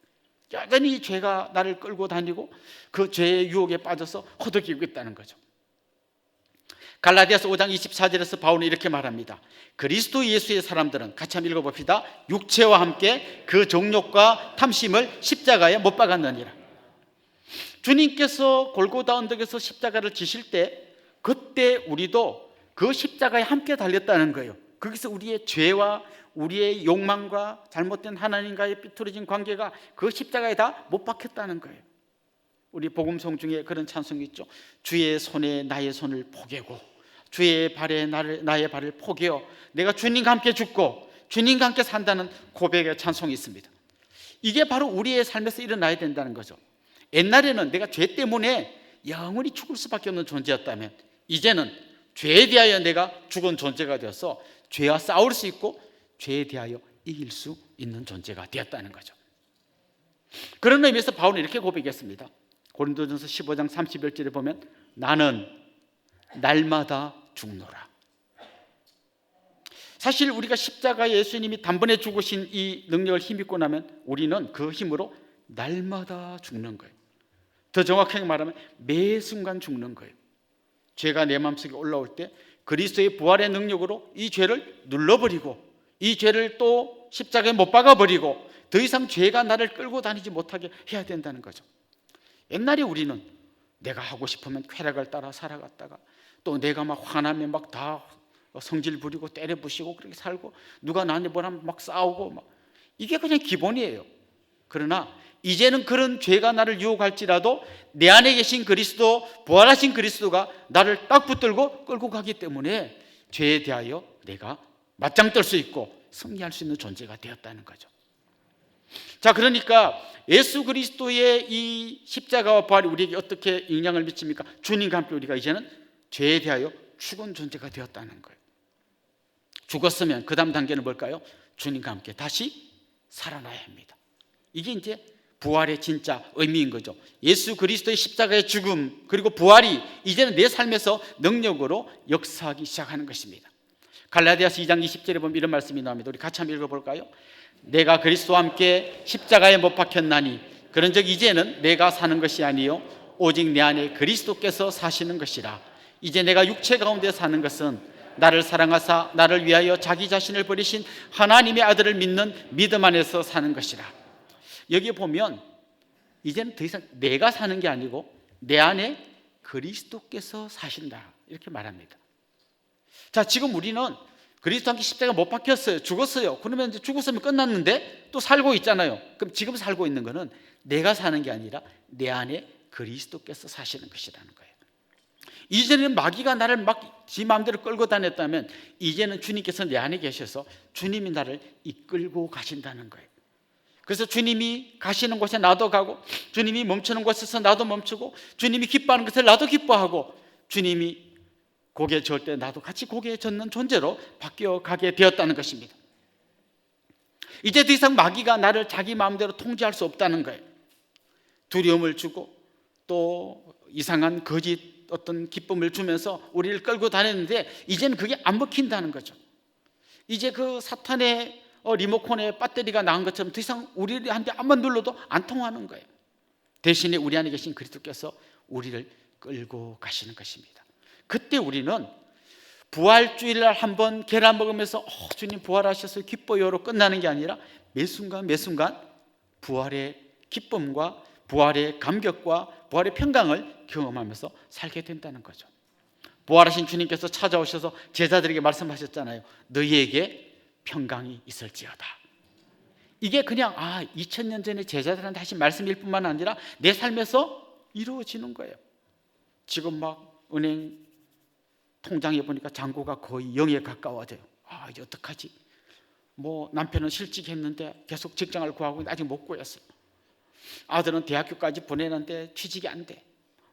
여전히 죄가 나를 끌고 다니고 그 죄의 유혹에 빠져서 허덕이고 있다는 거죠. 갈라디아서 5장 24절에서 바울은 이렇게 말합니다. 그리스도 예수의 사람들은, 같이 한번 읽어봅시다. 육체와 함께 그 정욕과 탐심을 십자가에 못 박았느니라. 주님께서 골고다 언덕에서 십자가를 지실 때, 그때 우리도 그 십자가에 함께 달렸다는 거예요. 거기서 우리의 죄와 우리의 욕망과 잘못된 하나님과의 삐뚤어진 관계가 그 십자가에 다 못 박혔다는 거예요. 우리 복음송 중에 그런 찬송이 있죠. 주의 손에 나의 손을 포개고 주의 발에 나의 발을 포개어 내가 주님과 함께 죽고 주님과 함께 산다는 고백의 찬송이 있습니다. 이게 바로 우리의 삶에서 일어나야 된다는 거죠. 옛날에는 내가 죄 때문에 영원히 죽을 수밖에 없는 존재였다면, 이제는 죄에 대하여 내가 죽은 존재가 되어서 죄와 싸울 수 있고 죄에 대하여 이길 수 있는 존재가 되었다는 거죠. 그런 의미에서 바울은 이렇게 고백했습니다. 고린도전서 15장 31절에 보면 나는 날마다 죽노라. 사실 우리가 십자가에 예수님이 단번에 죽으신 이 능력을 힘입고 나면 우리는 그 힘으로 날마다 죽는 거예요. 더 정확하게 말하면 매 순간 죽는 거예요. 죄가 내 마음속에 올라올 때 그리스도의 부활의 능력으로 이 죄를 눌러버리고 이 죄를 또 십자가에 못 박아버리고 더 이상 죄가 나를 끌고 다니지 못하게 해야 된다는 거죠. 옛날에 우리는 내가 하고 싶으면 쾌락을 따라 살아갔다가 또 내가 막 화나면 막 다 성질 부리고 때려 부시고 그렇게 살고 누가 나한테 뭐라면 막 싸우고 막 이게 그냥 기본이에요. 그러나 이제는 그런 죄가 나를 유혹할지라도 내 안에 계신 그리스도, 부활하신 그리스도가 나를 딱 붙들고 끌고 가기 때문에 죄에 대하여 내가 맞짱 뜰 수 있고 승리할 수 있는 존재가 되었다는 거죠. 자, 그러니까 예수 그리스도의 이 십자가와 부활이 우리에게 어떻게 영향을 미칩니까? 주님과 함께 우리가 이제는 죄에 대하여 죽은 존재가 되었다는 거예요. 죽었으면 그 다음 단계는 뭘까요? 주님과 함께 다시 살아나야 합니다. 이게 이제 부활의 진짜 의미인 거죠. 예수 그리스도의 십자가의 죽음 그리고 부활이 이제는 내 삶에서 능력으로 역사하기 시작하는 것입니다. 갈라디아서 2장 20절에 보면 이런 말씀이 나옵니다. 우리 같이 한번 읽어볼까요? 내가 그리스도와 함께 십자가에 못 박혔나니 그런즉 이제는 내가 사는 것이 아니요 오직 내 안에 그리스도께서 사시는 것이라. 이제 내가 육체 가운데 사는 것은 나를 사랑하사 나를 위하여 자기 자신을 버리신 하나님의 아들을 믿는 믿음 안에서 사는 것이라. 여기에 보면 이제는 더 이상 내가 사는 게 아니고 내 안에 그리스도께서 사신다 이렇게 말합니다. 자, 지금 우리는 그리스도 함께 십자가 못 박혔어요. 죽었어요. 그러면 이제 죽었으면 끝났는데 또 살고 있잖아요. 그럼 지금 살고 있는 거는 내가 사는 게 아니라 내 안에 그리스도께서 사시는 것이라는 거예요. 이전에는 마귀가 나를 막 지 마음대로 끌고 다녔다면 이제는 주님께서 내 안에 계셔서 주님이 나를 이끌고 가신다는 거예요. 그래서 주님이 가시는 곳에 나도 가고, 주님이 멈추는 곳에서 나도 멈추고, 주님이 기뻐하는 것을 나도 기뻐하고, 주님이 고개 절 때 나도 같이 고개에 젓는 존재로 바뀌어가게 되었다는 것입니다. 이제 더 이상 마귀가 나를 자기 마음대로 통제할 수 없다는 거예요. 두려움을 주고 또 이상한 거짓 어떤 기쁨을 주면서 우리를 끌고 다녔는데 이제는 그게 안 먹힌다는 거죠. 이제 그 사탄의 리모컨에 배터리가 나온 것처럼 더 이상 우리한테 한번 눌러도 안 통하는 거예요. 대신에 우리 안에 계신 그리스도께서 우리를 끌고 가시는 것입니다. 그때 우리는 부활주일날 한번 계란 먹으면서 주님 부활하셔서 기뻐요로 끝나는 게 아니라 매 순간 부활의 기쁨과 부활의 감격과 부활의 평강을 경험하면서 살게 된다는 거죠. 부활하신 주님께서 찾아오셔서 제자들에게 말씀하셨잖아요. 너희에게 평강이 있을지어다. 이게 그냥 2000년 전에 제자들한테 하신 말씀일 뿐만 아니라 내 삶에서 이루어지는 거예요. 지금 막 은행 통장에 보니까 잔고가 거의 0에 가까워져요. 이제 어떡하지? 뭐 남편은 실직했는데 계속 직장을 구하고 있는데 아직 못 구했어요. 아들은 대학교까지 보내는데 취직이 안 돼.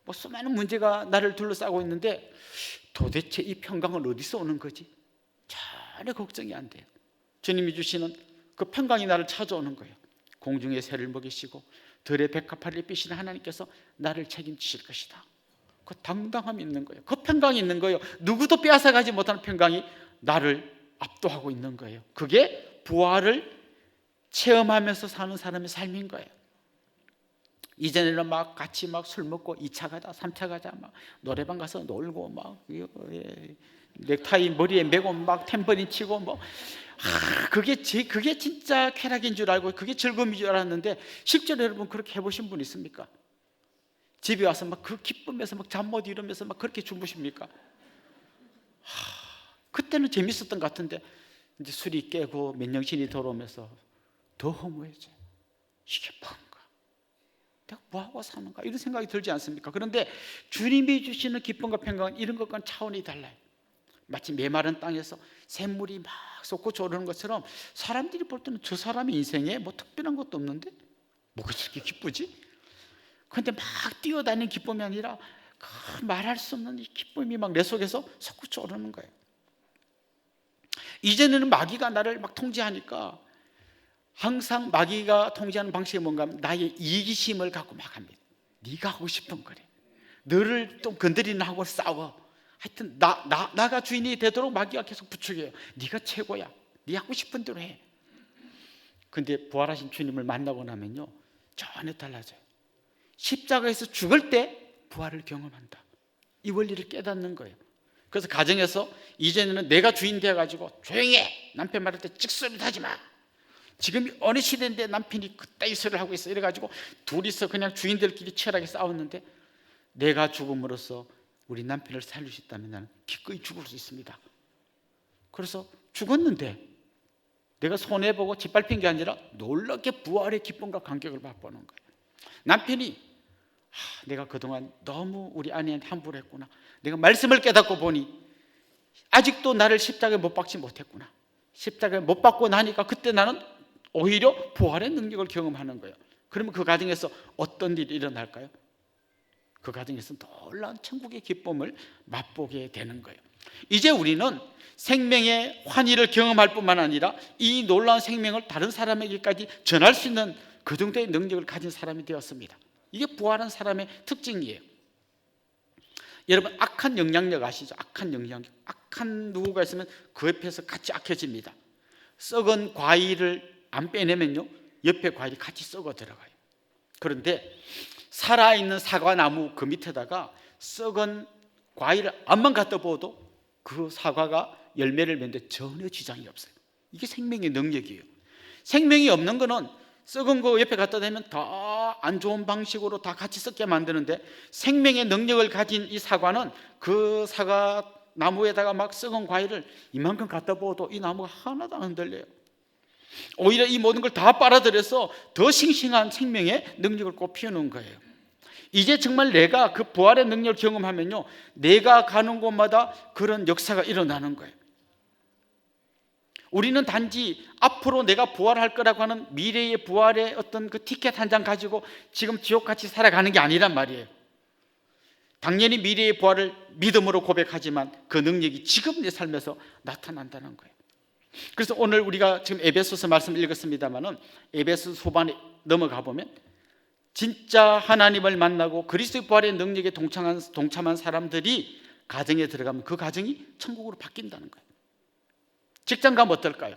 뭐 수많은 문제가 나를 둘러싸고 있는데 도대체 이 평강은 어디서 오는 거지? 전혀 걱정이 안 돼요. 주님이 주시는 그 평강이 나를 찾아오는 거예요. 공중의 새를 먹이시고 들의 백합화를 삐시는 하나님께서 나를 책임지실 것이다. 그 당당함이 있는 거예요. 그 평강이 있는 거예요. 누구도 빼앗아가지 못하는 평강이 나를 압도하고 있는 거예요. 그게 부활을 체험하면서 사는 사람의 삶인 거예요. 이전에는 막 같이 막 술 먹고 2차 가자 3차 가자 막 노래방 가서 놀고 막 넥타이 머리에 메고 막 탬버린 치고 뭐 그게 진짜 쾌락인 줄 알고 그게 즐거움인 줄 알았는데 실제로 여러분 그렇게 해보신 분 있습니까? 집에 와서 막 그 기쁨에서 막 잠 못 이루면서 막 그렇게 주무십니까? 그때는 재밌었던 것 같은데 이제 술이 깨고 맨정신이 돌아오면서 더 허무해져요. 이게 뭔가 내가 뭐하고 사는가 이런 생각이 들지 않습니까? 그런데 주님이 주시는 기쁨과 평강은 이런 것과는 차원이 달라요. 마치 메마른 땅에서 샘물이 막 솟구쳐 오르는 것처럼 사람들이 볼 때는 저 사람의 인생에 뭐 특별한 것도 없는데 뭐가 저렇게 기쁘지? 그런데 막 뛰어다니는 기쁨이 아니라 말할 수 없는 이 기쁨이 막 내 속에서 솟구쳐 오르는 거예요. 이제는 마귀가 나를 막 통제하니까 항상 마귀가 통제하는 방식이 뭔가 하면 나의 이기심을 갖고 막 합니다. 네가 하고 싶은 거래. 너를 좀 건드리는 하고 싸워. 하여튼 나가 주인이 되도록 마귀가 계속 부추겨요. 네가 최고야. 네 하고 싶은 대로 해. 근데 부활하신 주님을 만나고 나면요 전혀 달라져요. 십자가에서 죽을 때 부활을 경험한다. 이 원리를 깨닫는 거예요. 그래서 가정에서 이제는 내가 주인 되어가지고 조용히 해. 남편 말할 때 찍소리도 하지 마. 지금 어느 시대인데 남편이 그따위 소리를 하고 있어. 이래가지고 둘이서 그냥 주인들끼리 치열하게 싸웠는데 내가 죽음으로써 우리 남편을 살릴 수 있다면 나는 기꺼이 죽을 수 있습니다. 그래서 죽었는데 내가 손해보고 짓밟힌 게 아니라 놀랍게 부활의 기쁨과 감격을 맛보는 거예요. 남편이 내가 그동안 너무 우리 아내한테 함부로 했구나. 내가 말씀을 깨닫고 보니 아직도 나를 십자가에 못 박지 못했구나. 십자가에 못 박고 나니까 그때 나는 오히려 부활의 능력을 경험하는 거예요. 그러면 그 가정에서 어떤 일이 일어날까요? 그 가정에서 놀라운 천국의 기쁨을 맛보게 되는 거예요. 이제 우리는 생명의 환희를 경험할 뿐만 아니라 이 놀라운 생명을 다른 사람에게까지 전할 수 있는 그 정도의 능력을 가진 사람이 되었습니다. 이게 부활한 사람의 특징이에요. 여러분 악한 영향력 아시죠? 악한 영향력. 악한 누구가 있으면 그 옆에서 같이 악해집니다. 썩은 과일을 안 빼내면요 옆에 과일이 같이 썩어 들어가요. 그런데 살아있는 사과나무 그 밑에다가 썩은 과일을 암만 갖다 부어도 그 사과가 열매를 맺는데 전혀 지장이 없어요. 이게 생명의 능력이에요. 생명이 없는 거는 썩은 거 옆에 갖다 대면 더 안 좋은 방식으로 다 같이 썩게 만드는데 생명의 능력을 가진 이 사과는 그 사과 나무에다가 막 썩은 과일을 이만큼 갖다 부어도 이 나무가 하나도 안 흔들려요. 오히려 이 모든 걸 다 빨아들여서 더 싱싱한 생명의 능력을 꼭 피워놓은 거예요. 이제 정말 내가 그 부활의 능력을 경험하면요, 내가 가는 곳마다 그런 역사가 일어나는 거예요. 우리는 단지 앞으로 내가 부활할 거라고 하는 미래의 부활의 어떤 그 티켓 한 장 가지고 지금 지옥같이 살아가는 게 아니란 말이에요. 당연히 미래의 부활을 믿음으로 고백하지만 그 능력이 지금 내 삶에서 나타난다는 거예요. 그래서 오늘 우리가 지금 에베소서 말씀 읽었습니다마는 에베소 소반에 넘어가 보면 진짜 하나님을 만나고 그리스도의 부활의 능력에 동참한 사람들이 가정에 들어가면 그 가정이 천국으로 바뀐다는 거예요. 직장 가면 어떨까요?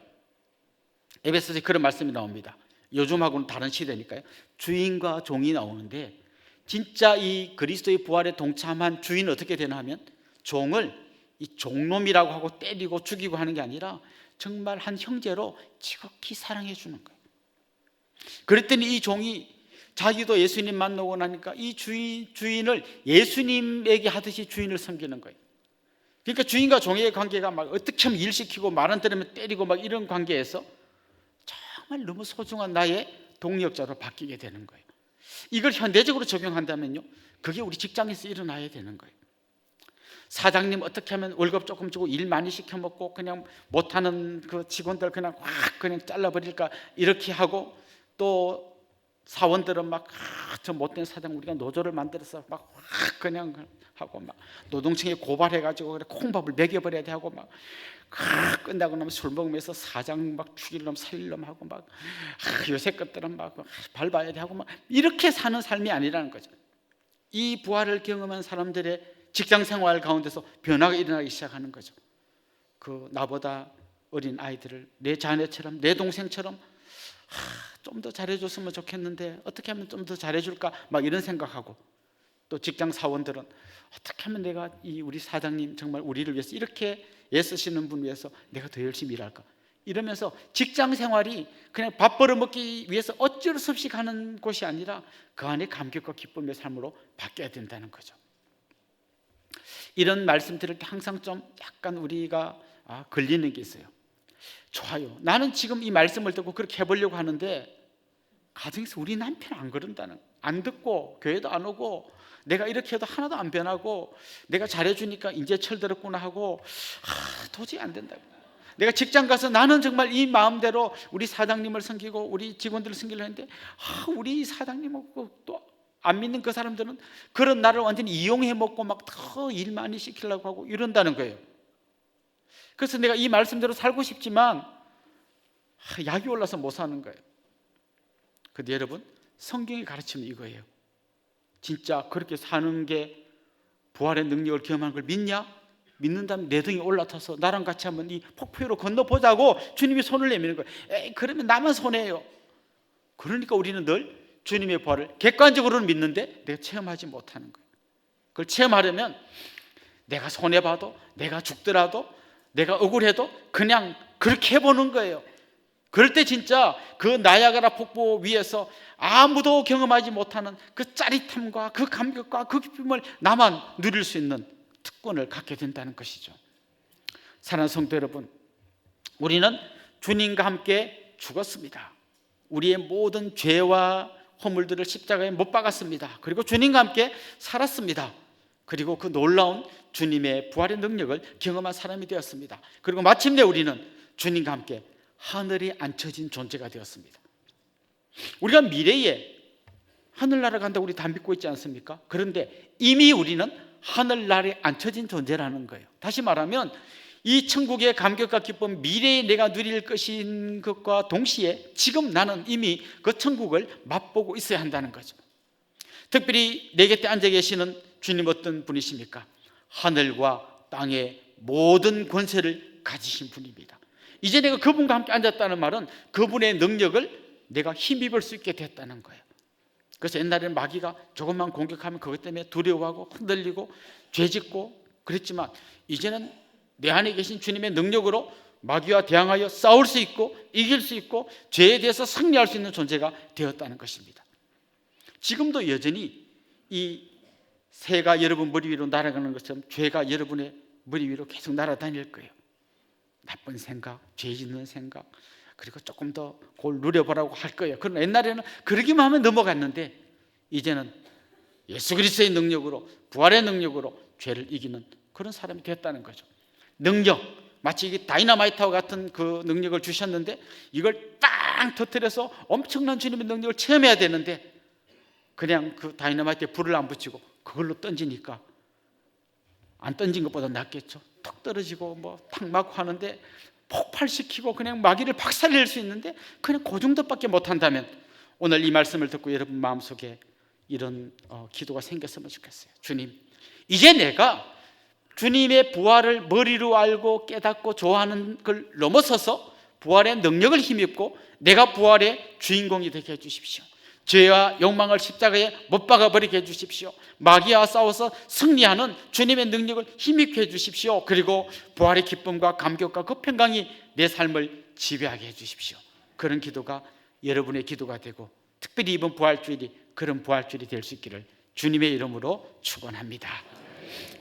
에베소서에 그런 말씀이 나옵니다. 요즘하고는 다른 시대니까요. 주인과 종이 나오는데 진짜 이 그리스도의 부활에 동참한 주인은 어떻게 되나 하면 종을 이 종놈이라고 하고 때리고 죽이고 하는 게 아니라 정말 한 형제로 지극히 사랑해 주는 거예요. 그랬더니 이 종이 자기도 예수님 만나고 나니까 이 주인을 예수님에게 하듯이 주인을 섬기는 거예요. 그러니까 주인과 종의 관계가 막 어떻게 하면 일 시키고 말 안 들으면 때리고 막 이런 관계에서 정말 너무 소중한 나의 동력자로 바뀌게 되는 거예요. 이걸 현대적으로 적용한다면요, 그게 우리 직장에서 일어나야 되는 거예요. 사장님 어떻게 하면 월급 조금 주고 일 많이 시켜 먹고 그냥 못하는 그 직원들 그냥 확 그냥 잘라버릴까 이렇게 하고, 또 사원들은 막 저 못된 사장 우리가 노조를 만들어서 막 확 그냥 하고 막 노동청에 고발해가지고 그래 콩밥을 먹여버려야 돼 하고 막 끝나고 나면 술 먹으면서 사장 막 죽일 놈 살릴 놈 하고 막 요새 것들은 막 밟아야 돼 하고 막 이렇게 사는 삶이 아니라는 거죠. 이 부활을 경험한 사람들의 직장 생활 가운데서 변화가 일어나기 시작하는 거죠. 그 나보다 어린 아이들을 내 자녀처럼 내 동생처럼 좀 더 잘해줬으면 좋겠는데 어떻게 하면 좀 더 잘해줄까 막 이런 생각하고, 또 직장 사원들은 어떻게 하면 내가 이 우리 사장님 정말 우리를 위해서 이렇게 애쓰시는 분 위해서 내가 더 열심히 일할까 이러면서 직장 생활이 그냥 밥 벌어먹기 위해서 어쩔 수 없이 가는 곳이 아니라 그 안에 감격과 기쁨의 삶으로 바뀌어야 된다는 거죠. 이런 말씀 들을 때 항상 좀 약간 우리가 걸리는 게 있어요. 좋아요, 나는 지금 이 말씀을 듣고 그렇게 해보려고 하는데 가정에서 우리 남편 안 그런다는, 안 듣고 교회도 안 오고 내가 이렇게 해도 하나도 안 변하고 내가 잘해주니까 이제 철들었구나 하고 도저히 안 된다고. 내가 직장 가서 나는 정말 이 마음대로 우리 사장님을 섬기고 우리 직원들을 섬기려 했는데 우리 사장님하고 또 안 믿는 그 사람들은 그런 나를 완전히 이용해 먹고 막 더 일 많이 시키려고 하고 이런다는 거예요. 그래서 내가 이 말씀대로 살고 싶지만 약이 올라서 못 사는 거예요. 근데 여러분, 성경이 가르치는 이거예요. 진짜 그렇게 사는 게 부활의 능력을 경험하는 걸 믿냐? 믿는다면 내 등에 올라타서 나랑 같이 한번 이 폭포로 건너보자고 주님이 손을 내미는 거예요. 에이, 그러면 나만 손해예요. 그러니까 우리는 늘 주님의 부활을 객관적으로는 믿는데 내가 체험하지 못하는 거예요. 그걸 체험하려면 내가 손해봐도 내가 죽더라도 내가 억울해도 그냥 그렇게 해보는 거예요. 그럴 때 진짜 그 나야가라 폭포 위에서 아무도 경험하지 못하는 그 짜릿함과 그 감격과 그 기쁨을 나만 누릴 수 있는 특권을 갖게 된다는 것이죠. 사랑하는 성도 여러분, 우리는 주님과 함께 죽었습니다. 우리의 모든 죄와 허물들을 십자가에 못 박았습니다. 그리고 주님과 함께 살았습니다. 그리고 그 놀라운 주님의 부활의 능력을 경험한 사람이 되었습니다. 그리고 마침내 우리는 주님과 함께 하늘에 앉혀진 존재가 되었습니다. 우리가 미래에 하늘나라 간다고 우리 다 믿고 있지 않습니까? 그런데 이미 우리는 하늘나라에 앉혀진 존재라는 거예요. 다시 말하면 이 천국의 감격과 기쁨, 미래에 내가 누릴 것인 것과 동시에 지금 나는 이미 그 천국을 맛보고 있어야 한다는 거죠. 특별히 내 곁에 앉아 계시는 주님 어떤 분이십니까? 하늘과 땅의 모든 권세를 가지신 분입니다. 이제 내가 그분과 함께 앉았다는 말은 그분의 능력을 내가 힘입을 수 있게 됐다는 거예요. 그래서 옛날에는 마귀가 조금만 공격하면 그것 때문에 두려워하고 흔들리고 죄짓고 그랬지만 이제는 내 안에 계신 주님의 능력으로 마귀와 대항하여 싸울 수 있고 이길 수 있고 죄에 대해서 승리할 수 있는 존재가 되었다는 것입니다. 지금도 여전히 이 새가 여러분 머리 위로 날아가는 것처럼 죄가 여러분의 머리 위로 계속 날아다닐 거예요. 나쁜 생각, 죄 짓는 생각, 그리고 조금 더 그걸 누려보라고 할 거예요. 그러나 옛날에는 그러기만 하면 넘어갔는데 이제는 예수 그리스도의 능력으로, 부활의 능력으로 죄를 이기는 그런 사람이 됐다는 거죠. 능력, 마치 이게 다이너마이트와 같은 그 능력을 주셨는데 이걸 빵 터뜨려서 엄청난 주님의 능력을 체험해야 되는데 그냥 그 다이너마이트에 불을 안 붙이고 그걸로 던지니까 안 던진 것보다 낫겠죠. 턱 떨어지고 뭐 탁 맞고 하는데 폭발시키고 그냥 마귀를 박살낼 수 있는데 그냥 그 정도밖에 못한다면 오늘 이 말씀을 듣고 여러분 마음속에 이런 기도가 생겼으면 좋겠어요. 주님, 이제 내가 주님의 부활을 머리로 알고 깨닫고 좋아하는 걸 넘어서서 부활의 능력을 힘입고 내가 부활의 주인공이 되게 해주십시오. 죄와 욕망을 십자가에 못 박아버리게 해주십시오. 마귀와 싸워서 승리하는 주님의 능력을 힘입게 해주십시오. 그리고 부활의 기쁨과 감격과 그 평강이 내 삶을 지배하게 해주십시오. 그런 기도가 여러분의 기도가 되고 특별히 이번 부활주일이 그런 부활주일이 될 수 있기를 주님의 이름으로 축원합니다.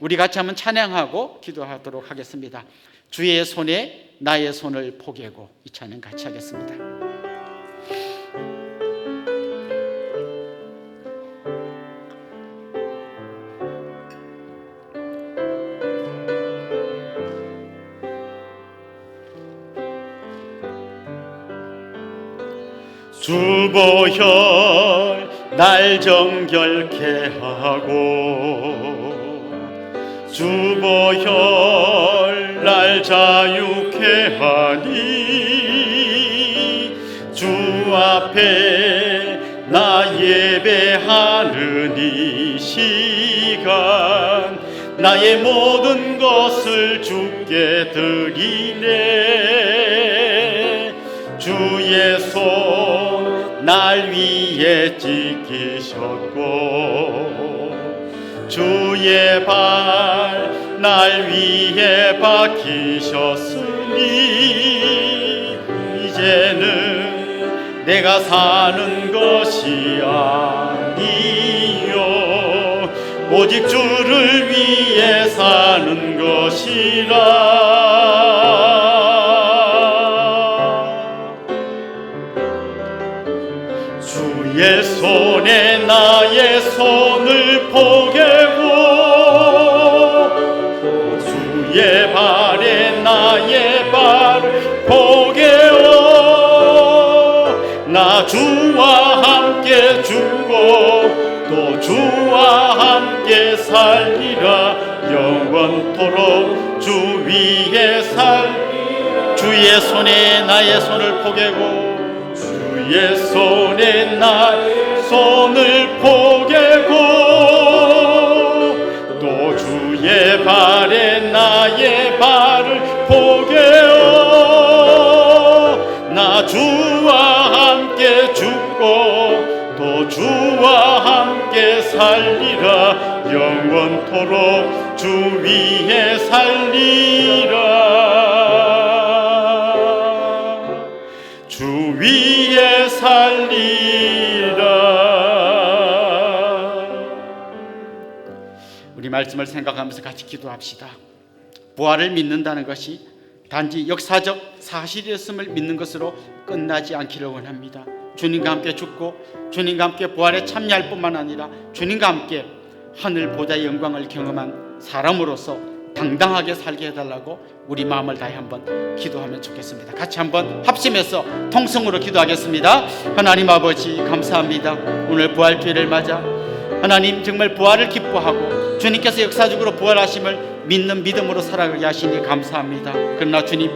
우리 같이 한번 찬양하고 기도하도록 하겠습니다. 주의 손에 나의 손을 포개고 이 찬양 같이 하겠습니다. 주보혈 날 정결케 하고 주보혈 날 자유케 하니 주 앞에 나 예배하는 이 시간 나의 모든 것을 주께 드리네. 주의 손 날 위에 지키셨고 주의 발 날 위에 박히셨으니 이제는 내가 사는 것이 아니요 오직 주를 위해 사는 것이라. 주의 손에 나의 손을 포개고 주의 발에 나의 발을 포개어 나 주와 함께 죽고 또 주와 함께 살리라. 영원토록 주 위에 살리라. 주의 손에 나의 손을 포개고 주의 손에 나의 손을 포개고 또 주의 발에 나의 발을 포개어 나 주와 함께 죽고 또 주와 함께 살리라. 영원토록 주 위에 살리라. 주 위에 살리라. 우리 말씀을 생각하면서 같이 기도합시다. 부활을 믿는다는 것이 단지 역사적 사실이었음을 믿는 것으로 끝나지 않기를 원합니다. 주님과 함께 죽고 주님과 함께 부활에 참여할 뿐만 아니라 주님과 함께 하늘 보좌의 영광을 경험한 사람으로서 당당하게 살게 해달라고 우리 마음을 다해 한번 기도하면 좋겠습니다. 같이 한번 합심해서 통성으로 기도하겠습니다. 하나님 아버지 감사합니다. 오늘 부활주일을 맞아 하나님 정말 부활을 기뻐하고 주님께서 역사적으로 부활하심을 믿는 믿음으로 살아가게 하시니 감사합니다. 그러나 주님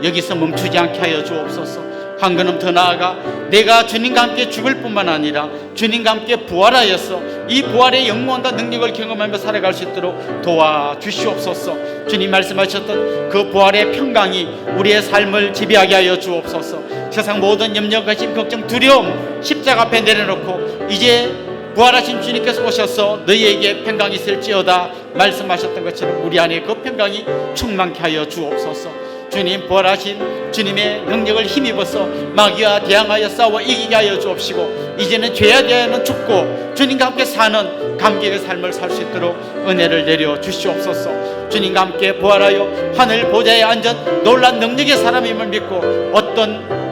여기서 멈추지 않게 하여 주옵소서. 한 걸음 더 나아가 내가 주님과 함께 죽을 뿐만 아니라 주님과 함께 부활하여서 이 부활의 영광과 능력을 경험하며 살아갈 수 있도록 도와주시옵소서. 주님 말씀하셨던 그 부활의 평강이 우리의 삶을 지배하게 하여 주옵소서. 세상 모든 염려, 근심, 걱정, 두려움 십자가 앞에 내려놓고 이제 부활하신 주님께서 오셔서 너희에게 평강이 있을지어다 말씀하셨던 것처럼 우리 안에 그 평강이 충만케 하여 주옵소서. 주님 부활하신 주님의 능력을 힘입어서 마귀와 대항하여 싸워 이기게 하여 주옵시고, 이제는 죄에 대하여는 죽고 주님과 함께 사는 감격의 삶을 살 수 있도록 은혜를 내려 주시옵소서. 주님과 함께 부활하여 하늘 보좌에 앉은 놀란 능력의 사람임을 믿고 어떤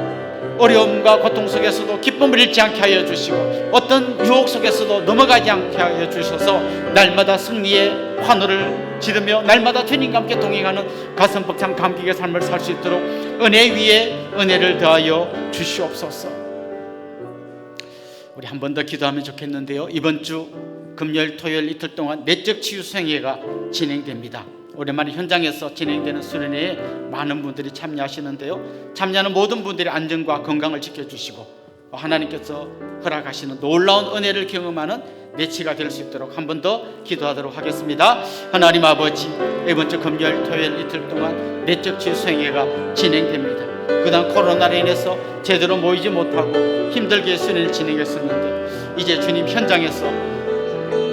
어려움과 고통 속에서도 기쁨을 잃지 않게 하여 주시고, 어떤 유혹 속에서도 넘어가지 않게 하여 주셔서 날마다 승리의 환호를 지르며 날마다 주님과 함께 동행하는 가슴 벅찬 감격의 삶을 살 수 있도록 은혜 위에 은혜를 더하여 주시옵소서. 우리 한 번 더 기도하면 좋겠는데요, 이번 주 금요일 토요일 이틀 동안 내적 치유 수행회가 진행됩니다. 오랜만에 현장에서 진행되는 수련회에 많은 분들이 참여하시는데요, 참여하는 모든 분들의 안전과 건강을 지켜주시고 하나님께서 허락하시는 놀라운 은혜를 경험하는 내치가 될 수 있도록 한 번 더 기도하도록 하겠습니다. 하나님 아버지, 이번 주 금요일 토요일 이틀 동안 내적 치유 수행회가 진행됩니다. 그동안 코로나로 인해서 제대로 모이지 못하고 힘들게 수련을 진행했었는데, 이제 주님 현장에서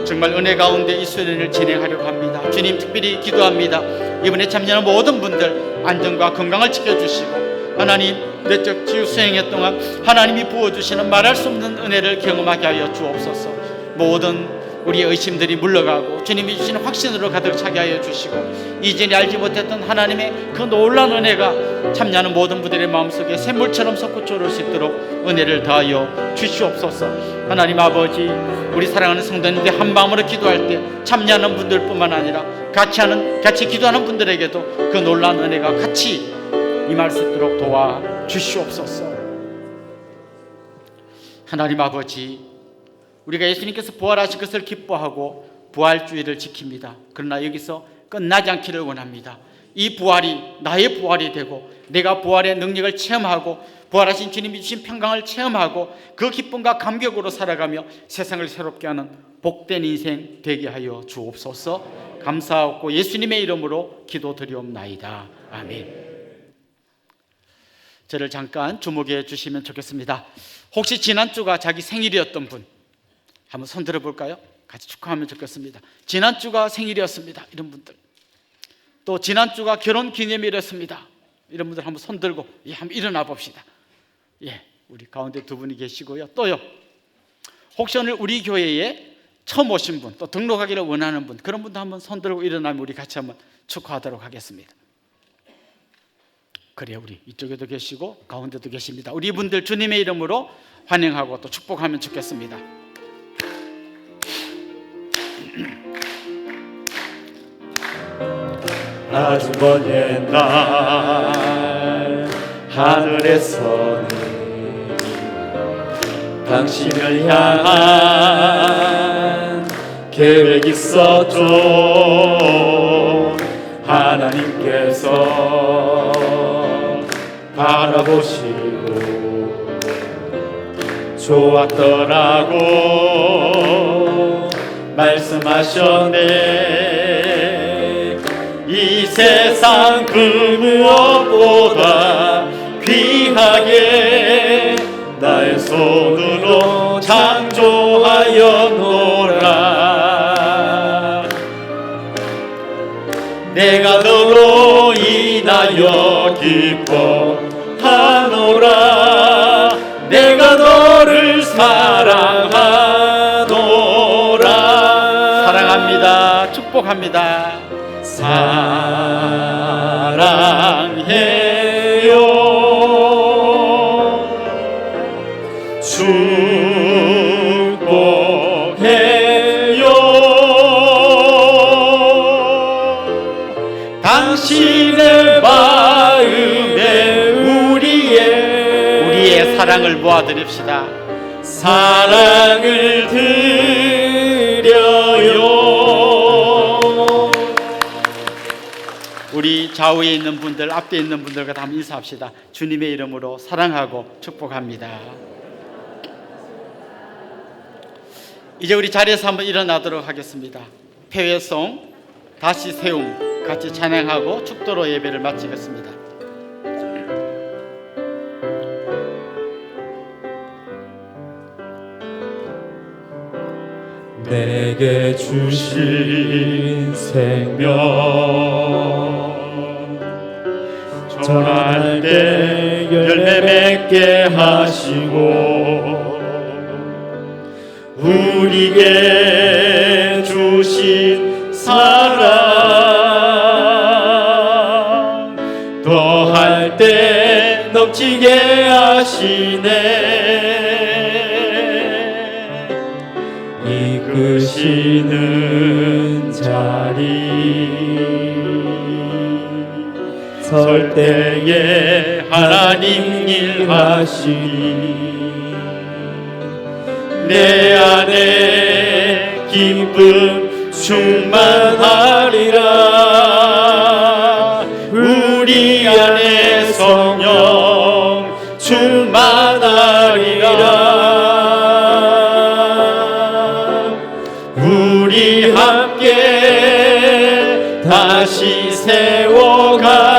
정말 은혜 가운데 이 수련을 진행하려고 합니다. 주님 특별히 기도합니다. 이번에 참여하는 모든 분들 안전과 건강을 지켜주시고, 하나님 내적 치유 수행회 동안 하나님이 부어주시는 말할 수 없는 은혜를 경험하게 하여 주옵소서. 모든 우리의 의심들이 물러가고 주님이 주시는 확신으로 가득 차게 하여 주시고, 이전에 알지 못했던 하나님의 그 놀라운 은혜가 참여하는 모든 분들의 마음속에 샘물처럼 솟구쳐 오를 수 있도록 은혜를 더하여 주시옵소서. 하나님 아버지, 우리 사랑하는 성도님들 한 마음으로 기도할 때 참여하는 분들뿐만 아니라 같이 기도하는 분들에게도 그 놀라운 은혜가 같이 임할 수 있도록 도와 주시옵소서. 하나님 아버지, 우리가 예수님께서 부활하신 것을 기뻐하고 부활주의를 지킵니다. 그러나 여기서 끝나지 않기를 원합니다. 이 부활이 나의 부활이 되고 내가 부활의 능력을 체험하고 부활하신 주님이 주신 평강을 체험하고 그 기쁨과 감격으로 살아가며 세상을 새롭게 하는 복된 인생 되게 하여 주옵소서. 감사하고 예수님의 이름으로 기도드리옵나이다. 아멘. 저를 잠깐 주목해 주시면 좋겠습니다. 혹시 지난주가 자기 생일이었던 분 한번 손 들어볼까요? 같이 축하하면 좋겠습니다. 지난주가 생일이었습니다. 이런 분들. 또 지난주가 결혼기념일이었습니다. 이런 분들 한번 손 들고 한번 일어나 봅시다. 우리 가운데 두 분이 계시고요. 또요, 혹시 오늘 우리 교회에 처음 오신 분, 또 등록하기를 원하는 분, 그런 분도 한번 손 들고 일어나면 우리 같이 한번 축하하도록 하겠습니다. 그래요, 우리 이쪽에도 계시고 가운데도 계십니다. 우리 이분들 주님의 이름으로 환영하고 또 축복하면 좋겠습니다. 아주 먼 옛날 하늘에서는 당신을 향한 계획이 있었죠. 하나님께서 바라보시고 좋았더라고 말씀하셨네. 이 세상 그 무엇보다 귀하게 나의 손으로 창조하였노라. 내가 너로 인하여 기뻐하노라. 내가 너를 사랑하노라. 사랑합니다. 축복합니다. 사랑해요. 축복해요. 당신의 마음에 우리의 사랑을 모아드립시다. 사랑을 드려요. 우리 좌우에 있는 분들, 앞에 있는 분들과 다 인사합시다. 주님의 이름으로 사랑하고 축복합니다. 이제 우리 자리에서 한번 일어나도록 하겠습니다. 폐회송 다시 세움 같이 찬양하고 축도로 예배를 마치겠습니다. 내게 주신 생명 선할 때 열매 맺게 하시고 우리에게 주신 사랑 더할 때 넘치게 하시네. 이끄시는 자리 설 때에 하나님 일하시니 내 안에 기쁨 충만하리라. 우리 안에 성령 충만하리라. 우리 함께 다시 세워가리.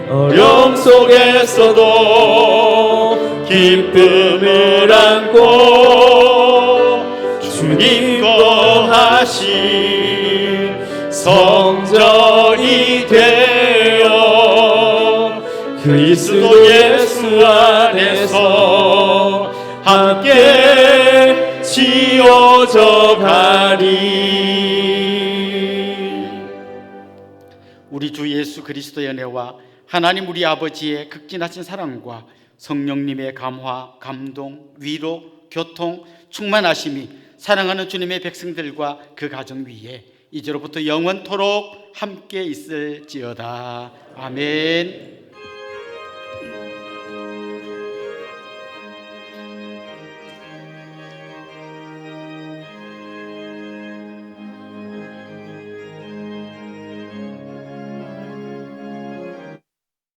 어려움 속에서도 기쁨을 안고 주님 거하신 성전이 되어 그리스도 예수 안에서 함께 지어져 가리. 우리 주 예수 그리스도의 은혜와 하나님 우리 아버지의 극진하신 사랑과 성령님의 감화, 감동, 위로, 교통, 충만하심이 사랑하는 주님의 백성들과 그 가정 위에 이제로부터 영원토록 함께 있을지어다. 아멘.